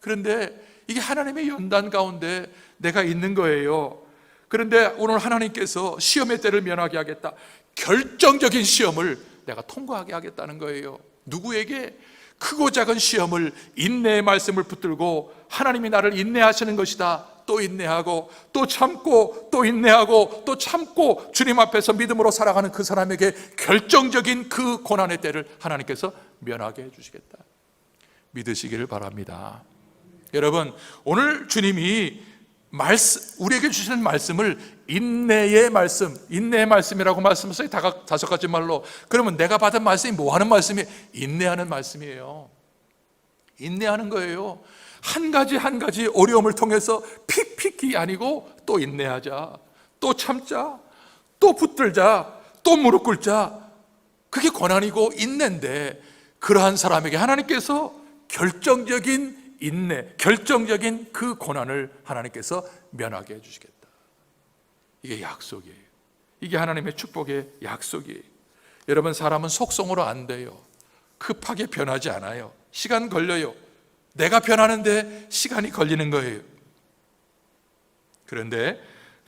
그런데 이게 하나님의 연단 가운데 내가 있는 거예요. 그런데 오늘 하나님께서 시험의 때를 면하게 하겠다. 결정적인 시험을 내가 통과하게 하겠다는 거예요. 누구에게? 크고 작은 시험을 인내의 말씀을 붙들고 하나님이 나를 인내하시는 것이다. 또 인내하고 또 참고 또 인내하고 또 참고 주님 앞에서 믿음으로 살아가는 그 사람에게 결정적인 그 고난의 때를 하나님께서 면하게 해주시겠다. 믿으시기를 바랍니다. 여러분, 오늘 주님이 우리에게 주시는 말씀을 인내의 말씀이라고 말씀하셨어요. 다섯 가지 말로. 그러면 내가 받은 말씀이 뭐 하는 말씀이에요? 인내하는 말씀이에요. 인내하는 거예요. 한 가지 한 가지 어려움을 통해서 픽픽이 아니고 또 인내하자, 또 참자, 또 붙들자, 또 무릎 꿇자. 그게 고난이고 인내인데 그러한 사람에게 하나님께서 결정적인 인내, 결정적인 그 고난을 하나님께서 면하게 해주시겠다. 이게 약속이에요. 이게 하나님의 축복의 약속이에요. 여러분, 사람은 속성으로 안 돼요. 급하게 변하지 않아요. 시간 걸려요. 내가 변하는데 시간이 걸리는 거예요. 그런데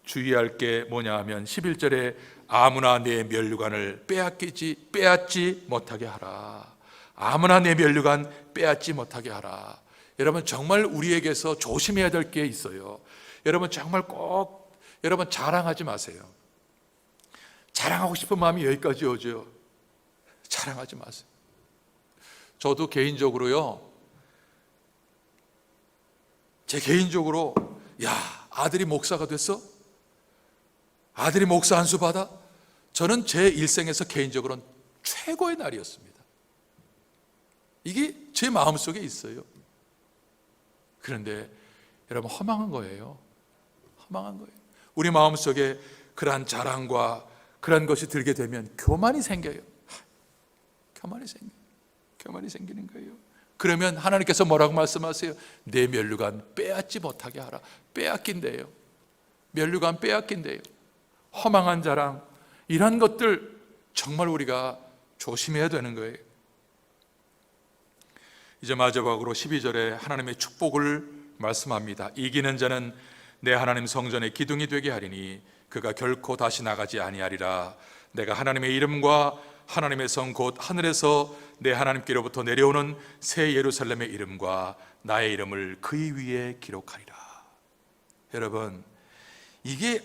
주의할 게 뭐냐 하면 11절에 아무나 내 면류관을 빼앗지 못하게 하라. 아무나 내 면류관 빼앗지 못하게 하라. 여러분, 정말 우리에게서 조심해야 될 게 있어요. 여러분, 정말 꼭 여러분 자랑하지 마세요. 자랑하고 싶은 마음이 여기까지 오죠. 자랑하지 마세요. 저도 개인적으로요, 아들이 목사가 됐어? 아들이 목사 안수 받아? 저는 제 일생에서 개인적으로는 최고의 날이었습니다. 이게 제 마음속에 있어요. 그런데 여러분, 허망한 거예요. 허망한 거예요. 우리 마음속에 그러한 자랑과 그런 것이 들게 되면 교만이 생겨요. 교만이 생기는 거예요. 그러면 하나님께서 뭐라고 말씀하세요? 내 면류관 빼앗지 못하게 하라. 빼앗긴대요. 면류관 빼앗긴대요. 허망한 자랑, 이런 것들 정말 우리가 조심해야 되는 거예요. 이제 마지막으로 12절에 하나님의 축복을 말씀합니다. 이기는 자는 내 하나님 성전의 기둥이 되게 하리니 그가 결코 다시 나가지 아니하리라. 내가 하나님의 이름과 하나님의 성 곧 하늘에서 내 하나님께로부터 내려오는 새 예루살렘의 이름과 나의 이름을 그의 위에 기록하리라. 여러분, 이게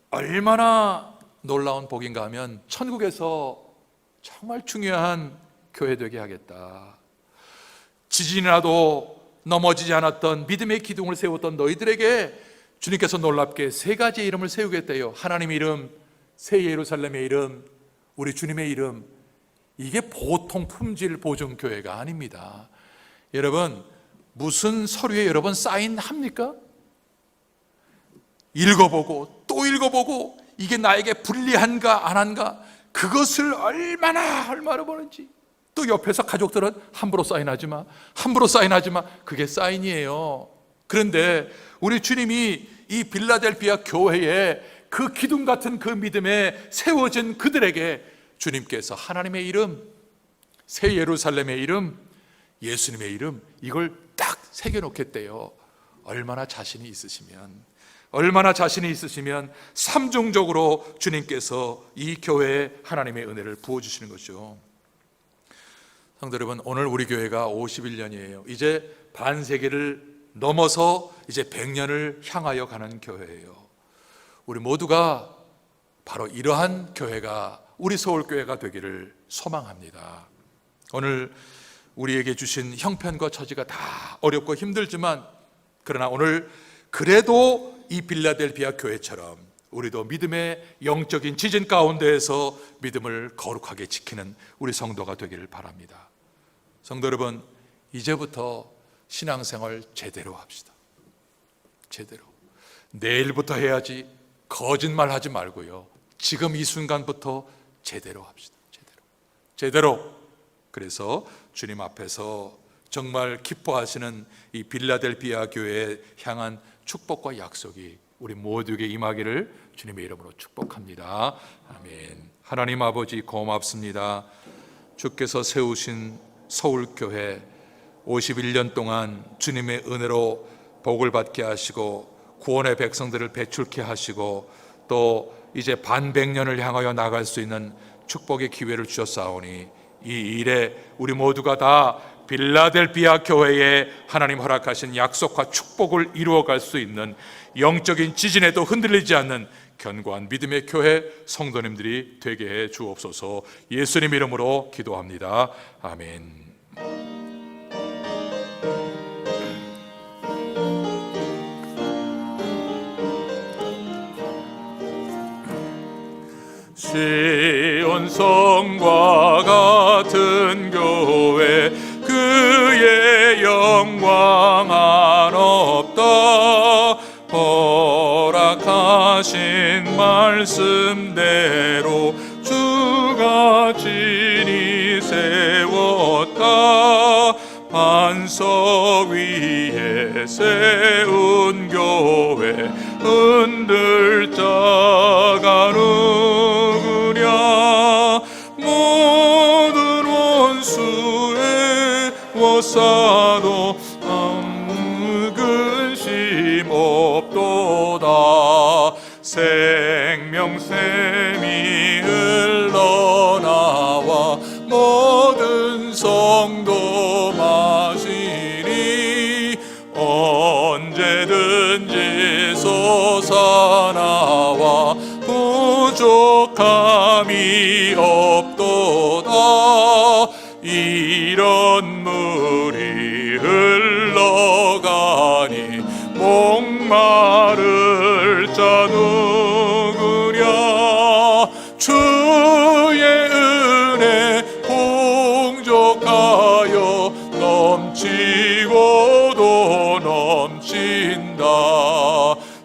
얼마나 놀라운 복인가 하면 천국에서 정말 중요한 교회 되게 하겠다. 지진이 나도 넘어지지 않았던 믿음의 기둥을 세웠던 너희들에게 주님께서 놀랍게 세 가지의 이름을 세우겠대요. 하나님의 이름, 새 예루살렘의 이름, 우리 주님의 이름. 이게 보통 품질 보증 교회가 아닙니다. 여러분, 무슨 서류에 여러분 사인합니까? 읽어보고 또 읽어보고 이게 나에게 불리한가 안 한가, 그것을 얼마나 보는지. 또 옆에서 가족들은 함부로 사인하지 마, 함부로 사인하지 마. 그게 사인이에요. 그런데 우리 주님이 이 빌라델피아 교회에 그 기둥 같은 그 믿음에 세워진 그들에게 주님께서 하나님의 이름, 새 예루살렘의 이름, 예수님의 이름, 이걸 딱 새겨놓겠대요. 얼마나 자신이 있으시면 삼중적으로 주님께서 이 교회에 하나님의 은혜를 부어주시는 거죠. 성도 여러분, 오늘 우리 교회가 51년이에요. 이제 반세기를 넘어서 이제 100년을 향하여 가는 교회예요. 우리 모두가 바로 이러한 교회가 우리 서울교회가 되기를 소망합니다. 오늘 우리에게 주신 형편과 처지가 다 어렵고 힘들지만, 그러나 오늘 그래도 이 빌라델비아 교회처럼 우리도 믿음의 영적인 지진 가운데에서 믿음을 거룩하게 지키는 우리 성도가 되기를 바랍니다. 성도 여러분, 이제부터 신앙생활 제대로 합시다. 제대로. 내일부터 해야지 거짓말하지 말고요, 지금 이 순간부터 제대로 합시다. 제대로. 그래서 주님 앞에서 정말 기뻐하시는 이 빌라델비아 교회에 향한 축복과 약속이 우리 모두에게 임하기를 주님의 이름으로 축복합니다. 아멘. 하나님 아버지, 고맙습니다. 주께서 세우신 서울교회 51년 동안 주님의 은혜로 복을 받게 하시고 구원의 백성들을 배출케 하시고 또 이제 반백년을 향하여 나갈 수 있는 축복의 기회를 주셨사오니, 이 일에 우리 모두가 다 빌라델비아 교회에 하나님 허락하신 약속과 축복을 이루어갈 수 있는 영적인 지진에도 흔들리지 않는 견고한 믿음의 교회 성도님들이 되게 해 주옵소서. 예수님 이름으로 기도합니다. 아멘. 시온 성과 같은 교회, 그의 영광 한없다. 허락하신 말씀대로 주가 진히 세웠다. 반석 위에 세운 교회, 흔들 자가 누구랴. 모든 원수의 워싸도 아무 근심 없도다. 생명샘이 흘러나와 모든 성도 마시니, 언제든지 솟아나와 부족함이 없도다. 이런 물이 흘러가니 목마를 자 누구랴. 주의 은혜 풍족하여 넘치고도 넘친다.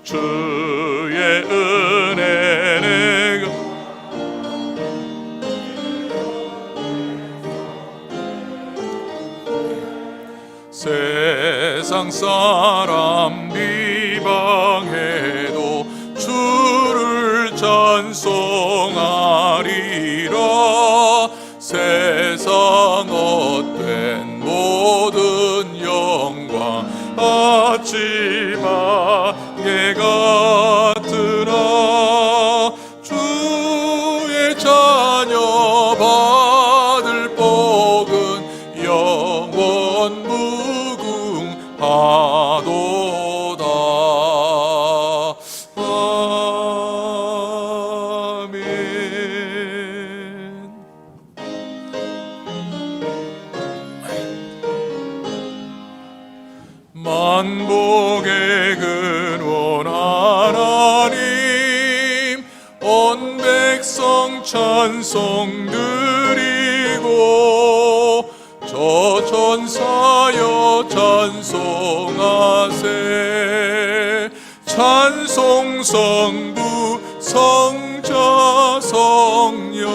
주의 은혜 내가 세상 사람 비방해도 주를 찬송하리라. 세상 헛된 모든 영광 아침하게 같으나, 주의 자녀 받을 복은 영원 무궁하도다. 아멘. 만복의 근원 하나님, 온 백성 찬송 드리고 저 천사여 찬송하세. 찬송 성부 성자 성령.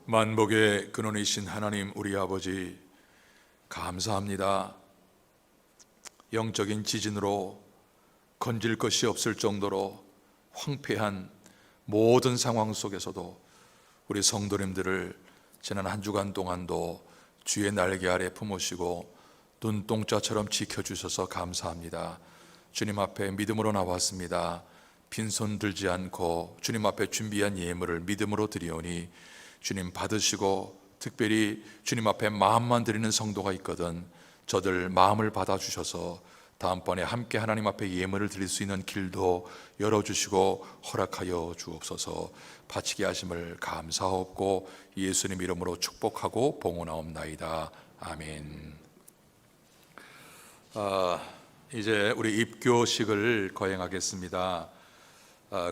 만복의 근원이신 하나님 우리 아버지, 감사합니다. 영적인 지진으로 건질 것이 없을 정도로 황폐한 모든 상황 속에서도 우리 성도님들을 지난 한 주간 동안도 주의 날개 아래 품으시고 눈동자처럼 지켜주셔서 감사합니다. 주님 앞에 믿음으로 나왔습니다. 빈손 들지 않고 주님 앞에 준비한 예물을 믿음으로 드리오니 주님 받으시고, 특별히 주님 앞에 마음만 드리는 성도가 있거든 저들 마음을 받아주셔서 다음번에 함께 하나님 앞에 예물을 드릴 수 있는 길도 열어주시고 허락하여 주옵소서. 바치게 하심을 감사하옵고 예수님 이름으로 축복하고 봉헌하옵나이다. 아멘. 이제 우리 입교식을 거행하겠습니다.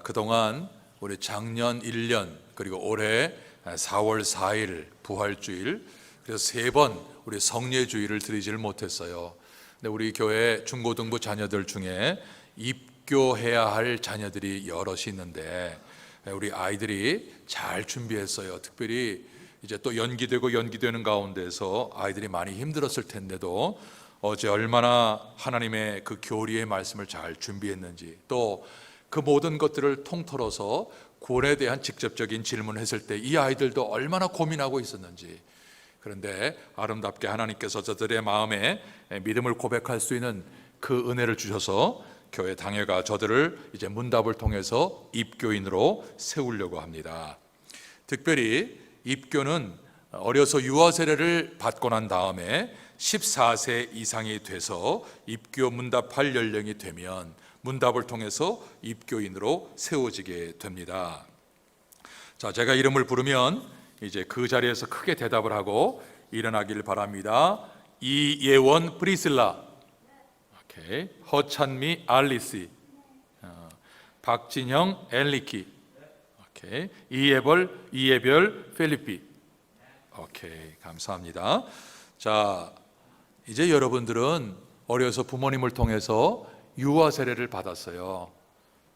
그동안 우리 작년 1년 그리고 올해 4월 4일 부활주일, 그래서 3번 우리 성례주일을 드리지를 못했어요. 근데 우리 교회 중고등부 자녀들 중에 입교해야 할 자녀들이 여럿이 있는데 우리 아이들이 잘 준비했어요. 특별히 이제 또 연기되는 가운데서 아이들이 많이 힘들었을 텐데도 어제 얼마나 하나님의 그 교리의 말씀을 잘 준비했는지, 또 그 모든 것들을 통틀어서 구원에 대한 직접적인 질문을 했을 때 이 아이들도 얼마나 고민하고 있었는지. 그런데 아름답게 하나님께서 저들의 마음에 믿음을 고백할 수 있는 그 은혜를 주셔서 교회 당회가 저들을 이제 문답을 통해서 입교인으로 세우려고 합니다. 특별히 입교는 어려서 유아 세례를 받고 난 다음에 14세 이상이 돼서 입교 문답할 연령이 되면 문답을 통해서 입교인으로 세워지게 됩니다. 자, 제가 이름을 부르면 이제 그 자리에서 크게 대답을 하고 일어나길 바랍니다. 이예원 프리실라, 오케이. 허찬미 알리시, 박진형 엘리키, 오케이. 이예별 필리피. 오케이, 감사합니다. 자, 이제 여러분들은 어려서 부모님을 통해서 유아 세례를 받았어요.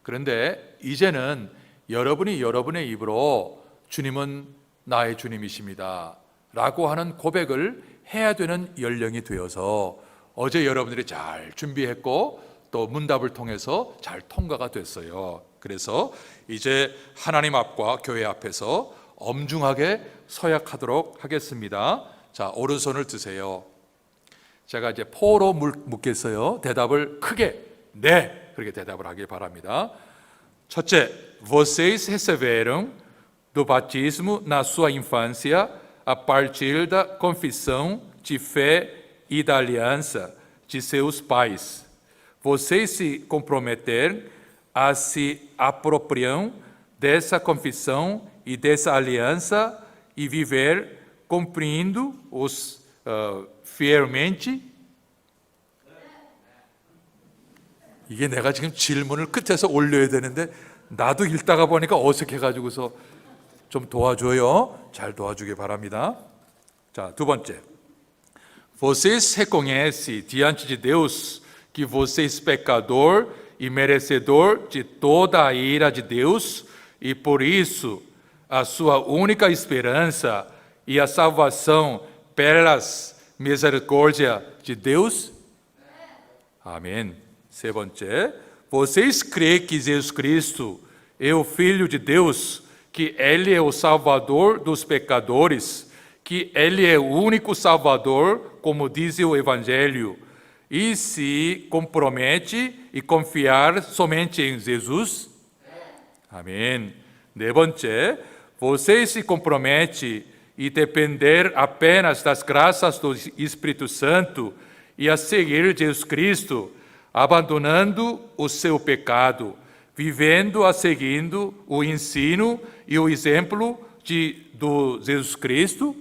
그런데 이제는 여러분이 여러분의 입으로 주님은 나의 주님이십니다 라고 하는 고백을 해야 되는 연령이 되어서 어제 여러분들이 잘 준비했고 또 문답을 통해서 잘 통과가 됐어요. 그래서 이제 하나님 앞과 교회 앞에서 엄중하게 서약하도록 하겠습니다. 자, 오른손을 드세요. 제가 이제 포로 묻겠어요. 대답을 크게 네, 그렇게 대답을 하길 바랍니다. 첫째, vocês receberam do batismo na sua infância a partir da confissão de fé e da aliança de seus pais. Vocês se comprometeram a se apropriar dessa confissão e dessa aliança e viver cumprindo-os fielmente. 이게 내가 지금 질문을 끝에서 올려야 되는데 나도 읽다가 보니까 어색해가지고서 좀 도와줘요. 잘 도와주기 바랍니다. 자, 두 번째. Vocês reconhecem diante de Deus que vocês pecador e merecedor de toda a ira de Deus e por isso a sua única esperança e a salvação pelas misericórdia de Deus? 아멘. 세 번째, vocês creem que Jesus Cristo é o Filho de Deus, que Ele é o Salvador dos pecadores, que Ele é o único Salvador, como diz o Evangelho, e se compromete e confiar somente em Jesus? Amém. 네 번째, vocês se comprometem e depender apenas das graças do Espírito Santo e a seguir Jesus Cristo, abandonando o seu pecado, vivendo a seguindo o ensino e o exemplo do Jesus Cristo?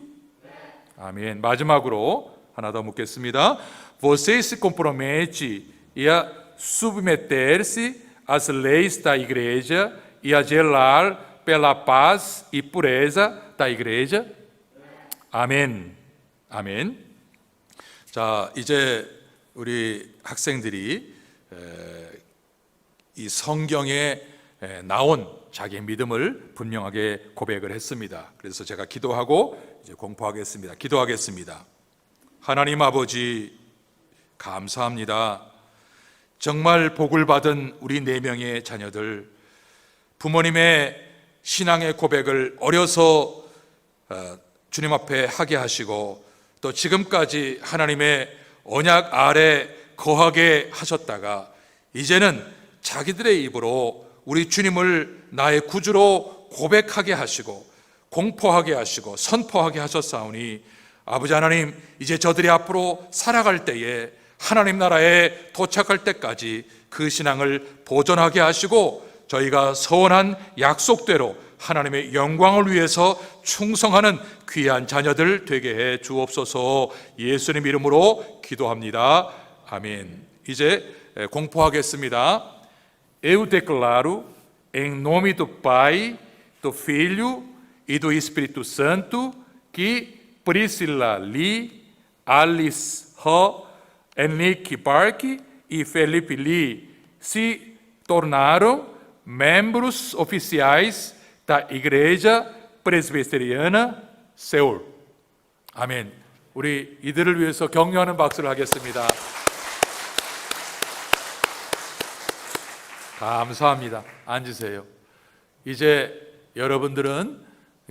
아멘. 마지막으로 하나 더 묻겠습니다. Você se compromete a submeter-se às leis da igreja e a zelar pela paz e pureza da igreja? 아멘. 아멘. 자, 이제 우리 학생들이 이 성경에 나온 자기의 믿음을 분명하게 고백을 했습니다. 그래서 제가 기도하고 이제 공포하겠습니다. 기도하겠습니다. 하나님 아버지 감사합니다. 정말 복을 받은 우리 4명의 자녀들, 부모님의 신앙의 고백을 어려서 주님 앞에 하게 하시고 또 지금까지 하나님의 언약 아래 거하게 하셨다가 이제는 자기들의 입으로 우리 주님을 나의 구주로 고백하게 하시고 공포하게 하시고 선포하게 하셨사오니 아버지 하나님, 이제 저들이 앞으로 살아갈 때에 하나님 나라에 도착할 때까지 그 신앙을 보존하게 하시고 저희가 서원한 약속대로 하나님의 영광을 위해서 충성하는 귀한 자녀들 되게 해 주옵소서. 예수님 이름으로 기도합니다. 아멘. 이제 공포하겠습니다. Eu declaro em nome do Pai, do Filho e do Espírito Santo que Priscila Lee, Alice Ho, Henrique Parque e Felipe Lee se tornaram membros oficiais da Igreja Presbiteriana Seul. 아멘. 우리 이들을 위해서 격려하는 박수를 하겠습니다. 감사합니다. 앉으세요. 이제 여러분들은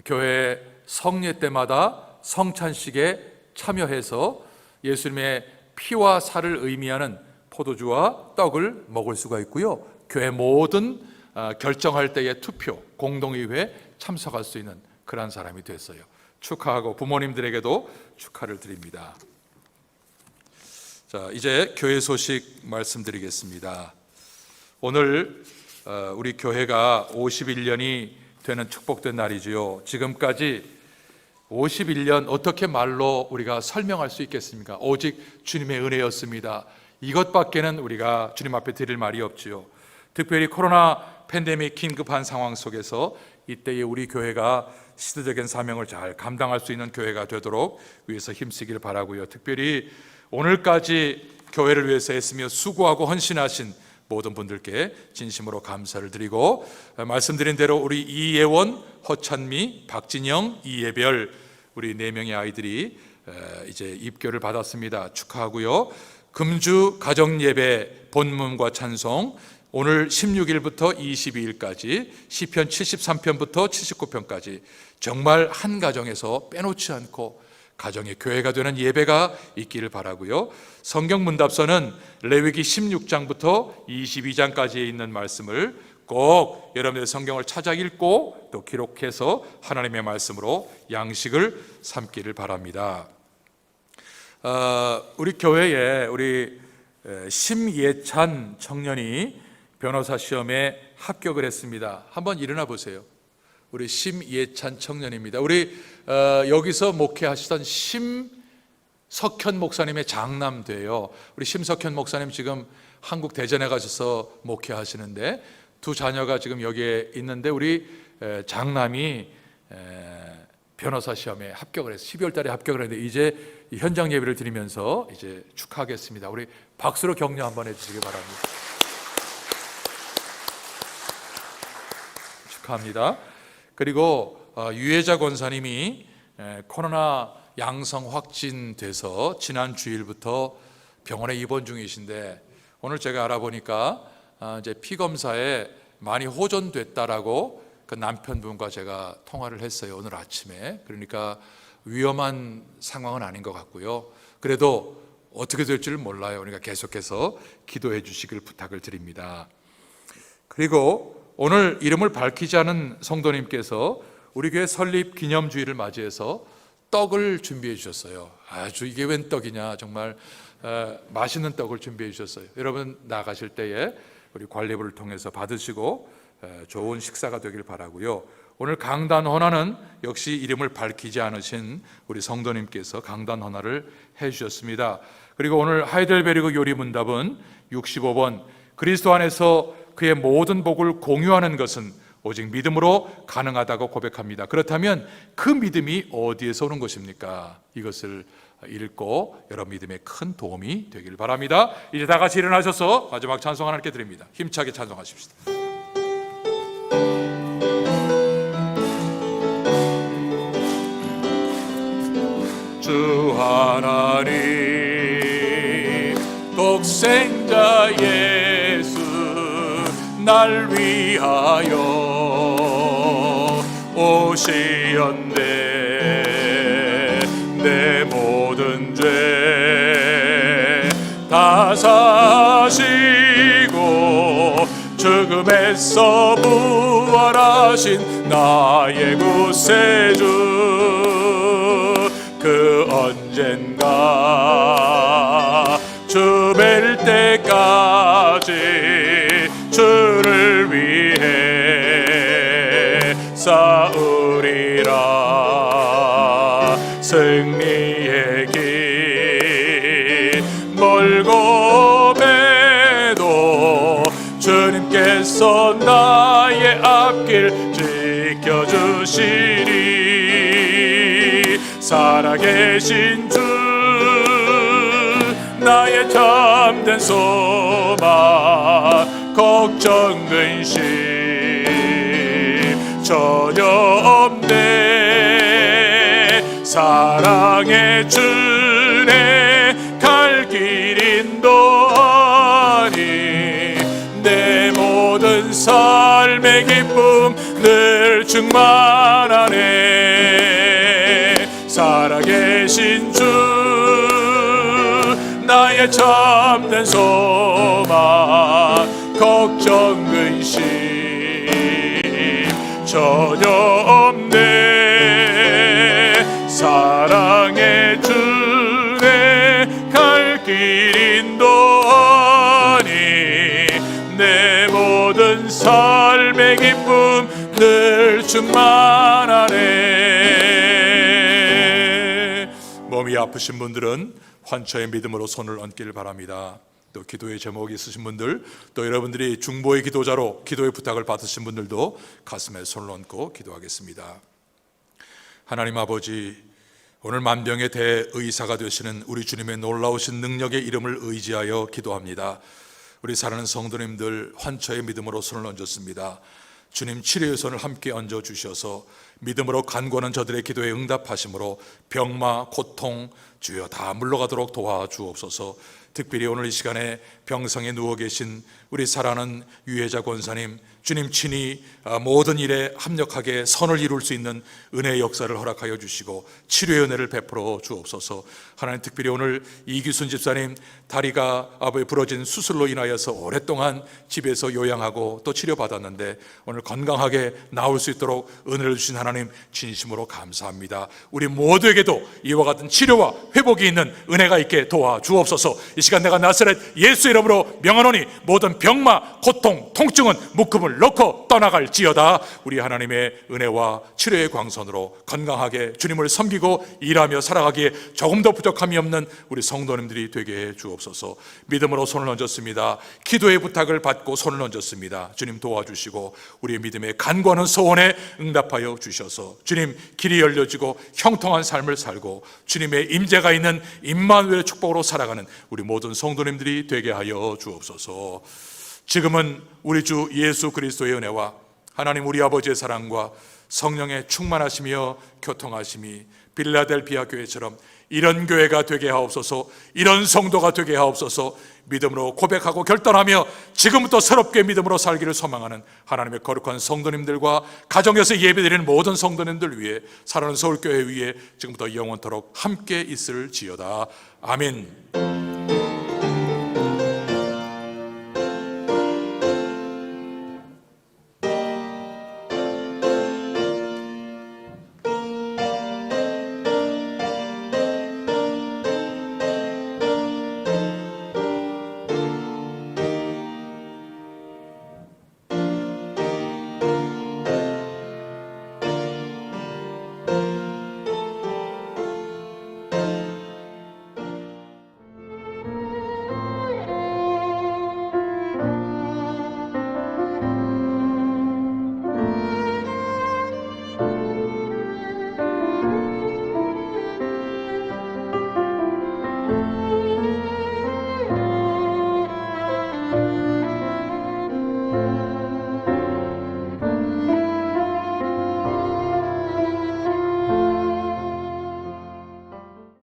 교회 성례 때마다 성찬식에 참여해서 예수님의 피와 살을 의미하는 포도주와 떡을 먹을 수가 있고요. 교회 모든 결정할 때의 투표, 공동의회에 참석할 수 있는 그런 사람이 됐어요. 축하하고 부모님들에게도 축하를 드립니다. 자, 이제 교회 소식 말씀드리겠습니다. 오늘 우리 교회가 51년이 되는 축복된 날이지요. 지금까지 51년 어떻게 말로 우리가 설명할 수 있겠습니까? 오직 주님의 은혜였습니다. 이것밖에는 우리가 주님 앞에 드릴 말이 없지요. 특별히 코로나 팬데믹 긴급한 상황 속에서 이때에 우리 교회가 시대적인 사명을 잘 감당할 수 있는 교회가 되도록 위해서 힘쓰기를 바라고요. 특별히 오늘까지 교회를 위해서 애쓰며 수고하고 헌신하신 모든 분들께 진심으로 감사를 드리고, 말씀드린 대로 우리 이예원, 허찬미, 박진영, 이예별 우리 4명의 아이들이 이제 입교를 받았습니다. 축하하고요. 금주 가정예배 본문과 찬송 오늘 16일부터 22일까지 시편 73편부터 79편까지 정말 한 가정에서 빼놓지 않고 가정의 교회가 되는 예배가 있기를 바라고요. 성경 문답서는 레위기 16장부터 22장까지에 있는 말씀을 꼭 여러분들 성경을 찾아 읽고 또 기록해서 하나님의 말씀으로 양식을 삼기를 바랍니다. 우리 교회에 우리 심예찬 청년이 변호사 시험에 합격을 했습니다. 한번 일어나 보세요. 우리 심예찬 청년입니다. 우리 여기서 목회하시던 심석현 목사님의 장남돼요. 우리 심석현 목사님 지금 한국 대전에 가셔서 목회하시는데 두 자녀가 지금 여기에 있는데 우리 장남이 변호사 시험에 합격을 해서 12월 달에 합격을 했는데 이제 현장 예배를 드리면서 이제 축하하겠습니다. 우리 박수로 격려 한번 해주시기 바랍니다. 축하합니다. 그리고 유혜자 권사님이 코로나 양성 확진돼서 지난 주일부터 병원에 입원 중이신데 오늘 제가 알아보니까 이제 피 검사에 많이 호전됐다라고 그 남편분과 제가 통화를 했어요. 오늘 아침에. 그러니까 위험한 상황은 아닌 것 같고요. 그래도 어떻게 될지를 몰라요. 그러니까 계속해서 기도해 주시길 부탁을 드립니다. 그리고 오늘 이름을 밝히지 않은 성도님께서 우리 교회 설립 기념주일을 맞이해서 떡을 준비해 주셨어요. 아주 이게 웬 떡이냐, 정말 맛있는 떡을 준비해 주셨어요. 여러분 나가실 때에 우리 관리부를 통해서 받으시고 좋은 식사가 되길 바라고요. 오늘 강단 헌화는 역시 이름을 밝히지 않으신 우리 성도님께서 강단 헌화를 해주셨습니다. 그리고 오늘 하이델베르그 요리 문답은 65번 그리스도 안에서 그의 모든 복을 공유하는 것은 오직 믿음으로 가능하다고 고백합니다. 그렇다면 그 믿음이 어디에서 오는 것입니까? 이것을 읽고 여러분 믿음에 큰 도움이 되길 바랍니다. 이제 다 같이 일어나셔서 마지막 찬송 하나님께 드립니다. 힘차게 찬송하십시다. 주 하나 하리. 독생자 예수 날 위하여 오시었네. 내 모든 죄 다 사시고 죽음에서 부활하신 나의 구세주. 그 언젠가 주 뵐 때까지 주를 위해 싸우리라. 승리의 길 멀고 매도 주님께서 나의 앞길 지켜주시리. 살아계신 주 나의 참된 소망 걱정 근심 전혀 없네. 사랑의 주내 갈 길 인도하니 내 모든 삶의 기쁨 늘 충만하네. 살아계신 주 나의 참된 소망 걱정 근심 전혀 없네. 사랑의 주내 갈 길 인도하니 내 모든 삶의 기쁨 늘 충만하네. 몸이 아프신 분들은 환처의 믿음으로 손을 얹기를 바랍니다. 또 기도의 제목이 있으신 분들, 또 여러분들이 중보의 기도자로 기도의 부탁을 받으신 분들도 가슴에 손을 얹고 기도하겠습니다. 하나님 아버지, 오늘 만병의 대의사가 되시는 우리 주님의 놀라우신 능력의 이름을 의지하여 기도합니다. 우리 사랑하는 성도님들, 환처의 믿음으로 손을 얹었습니다. 주님, 치료의 손을 함께 얹어 주셔서 믿음으로 간구하는 저들의 기도에 응답하심으로 병마, 고통 주여 다 물러가도록 도와주옵소서. 특별히 오늘 이 시간에 병상에 누워 계신 우리 사랑하는 유혜자 권사님, 주님 친히 모든 일에 합력하게 선을 이룰 수 있는 은혜의 역사를 허락하여 주시고 치료의 은혜를 베풀어 주옵소서. 하나님, 특별히 오늘 이규순 집사님 다리가 부러진 수술로 인하여서 오랫동안 집에서 요양하고 또 치료받았는데 오늘 건강하게 나올 수 있도록 은혜를 주신 하나님 진심으로 감사합니다. 우리 모두에게도 이와 같은 치료와 회복이 있는 은혜가 있게 도와주옵소서. 이 시간 내가 나사렛 예수 이름으로 명하노니 모든 병마, 고통, 통증은 묶음을 놓고 떠나갈지어다. 우리 하나님의 은혜와 치료의 광선으로 건강하게 주님을 섬기고 일하며 살아가기에 조금 더 부족함이 없는 우리 성도님들이 되게 해 주옵소서. 믿음으로 손을 얹었습니다. 기도의 부탁을 받고 손을 얹었습니다. 주님 도와주시고 우리의 믿음의 간구하는 소원에 응답하여 주셔서 주님 길이 열려지고 형통한 삶을 살고 주님의 임재가 있는 임마누엘의 축복으로 살아가는 우리 모든 성도님들이 되게 하여 주옵소서. 지금은 우리 주 예수 그리스도의 은혜와 하나님 우리 아버지의 사랑과 성령의 충만하시며 교통하심이 빌라델비아 교회처럼 이런 교회가 되게 하옵소서. 이런 성도가 되게 하옵소서. 믿음으로 고백하고 결단하며 지금부터 새롭게 믿음으로 살기를 소망하는 하나님의 거룩한 성도님들과 가정에서 예배드리는 모든 성도님들 위해 사랑하는 서울교회 위에 지금부터 영원토록 함께 있을지어다. 아멘.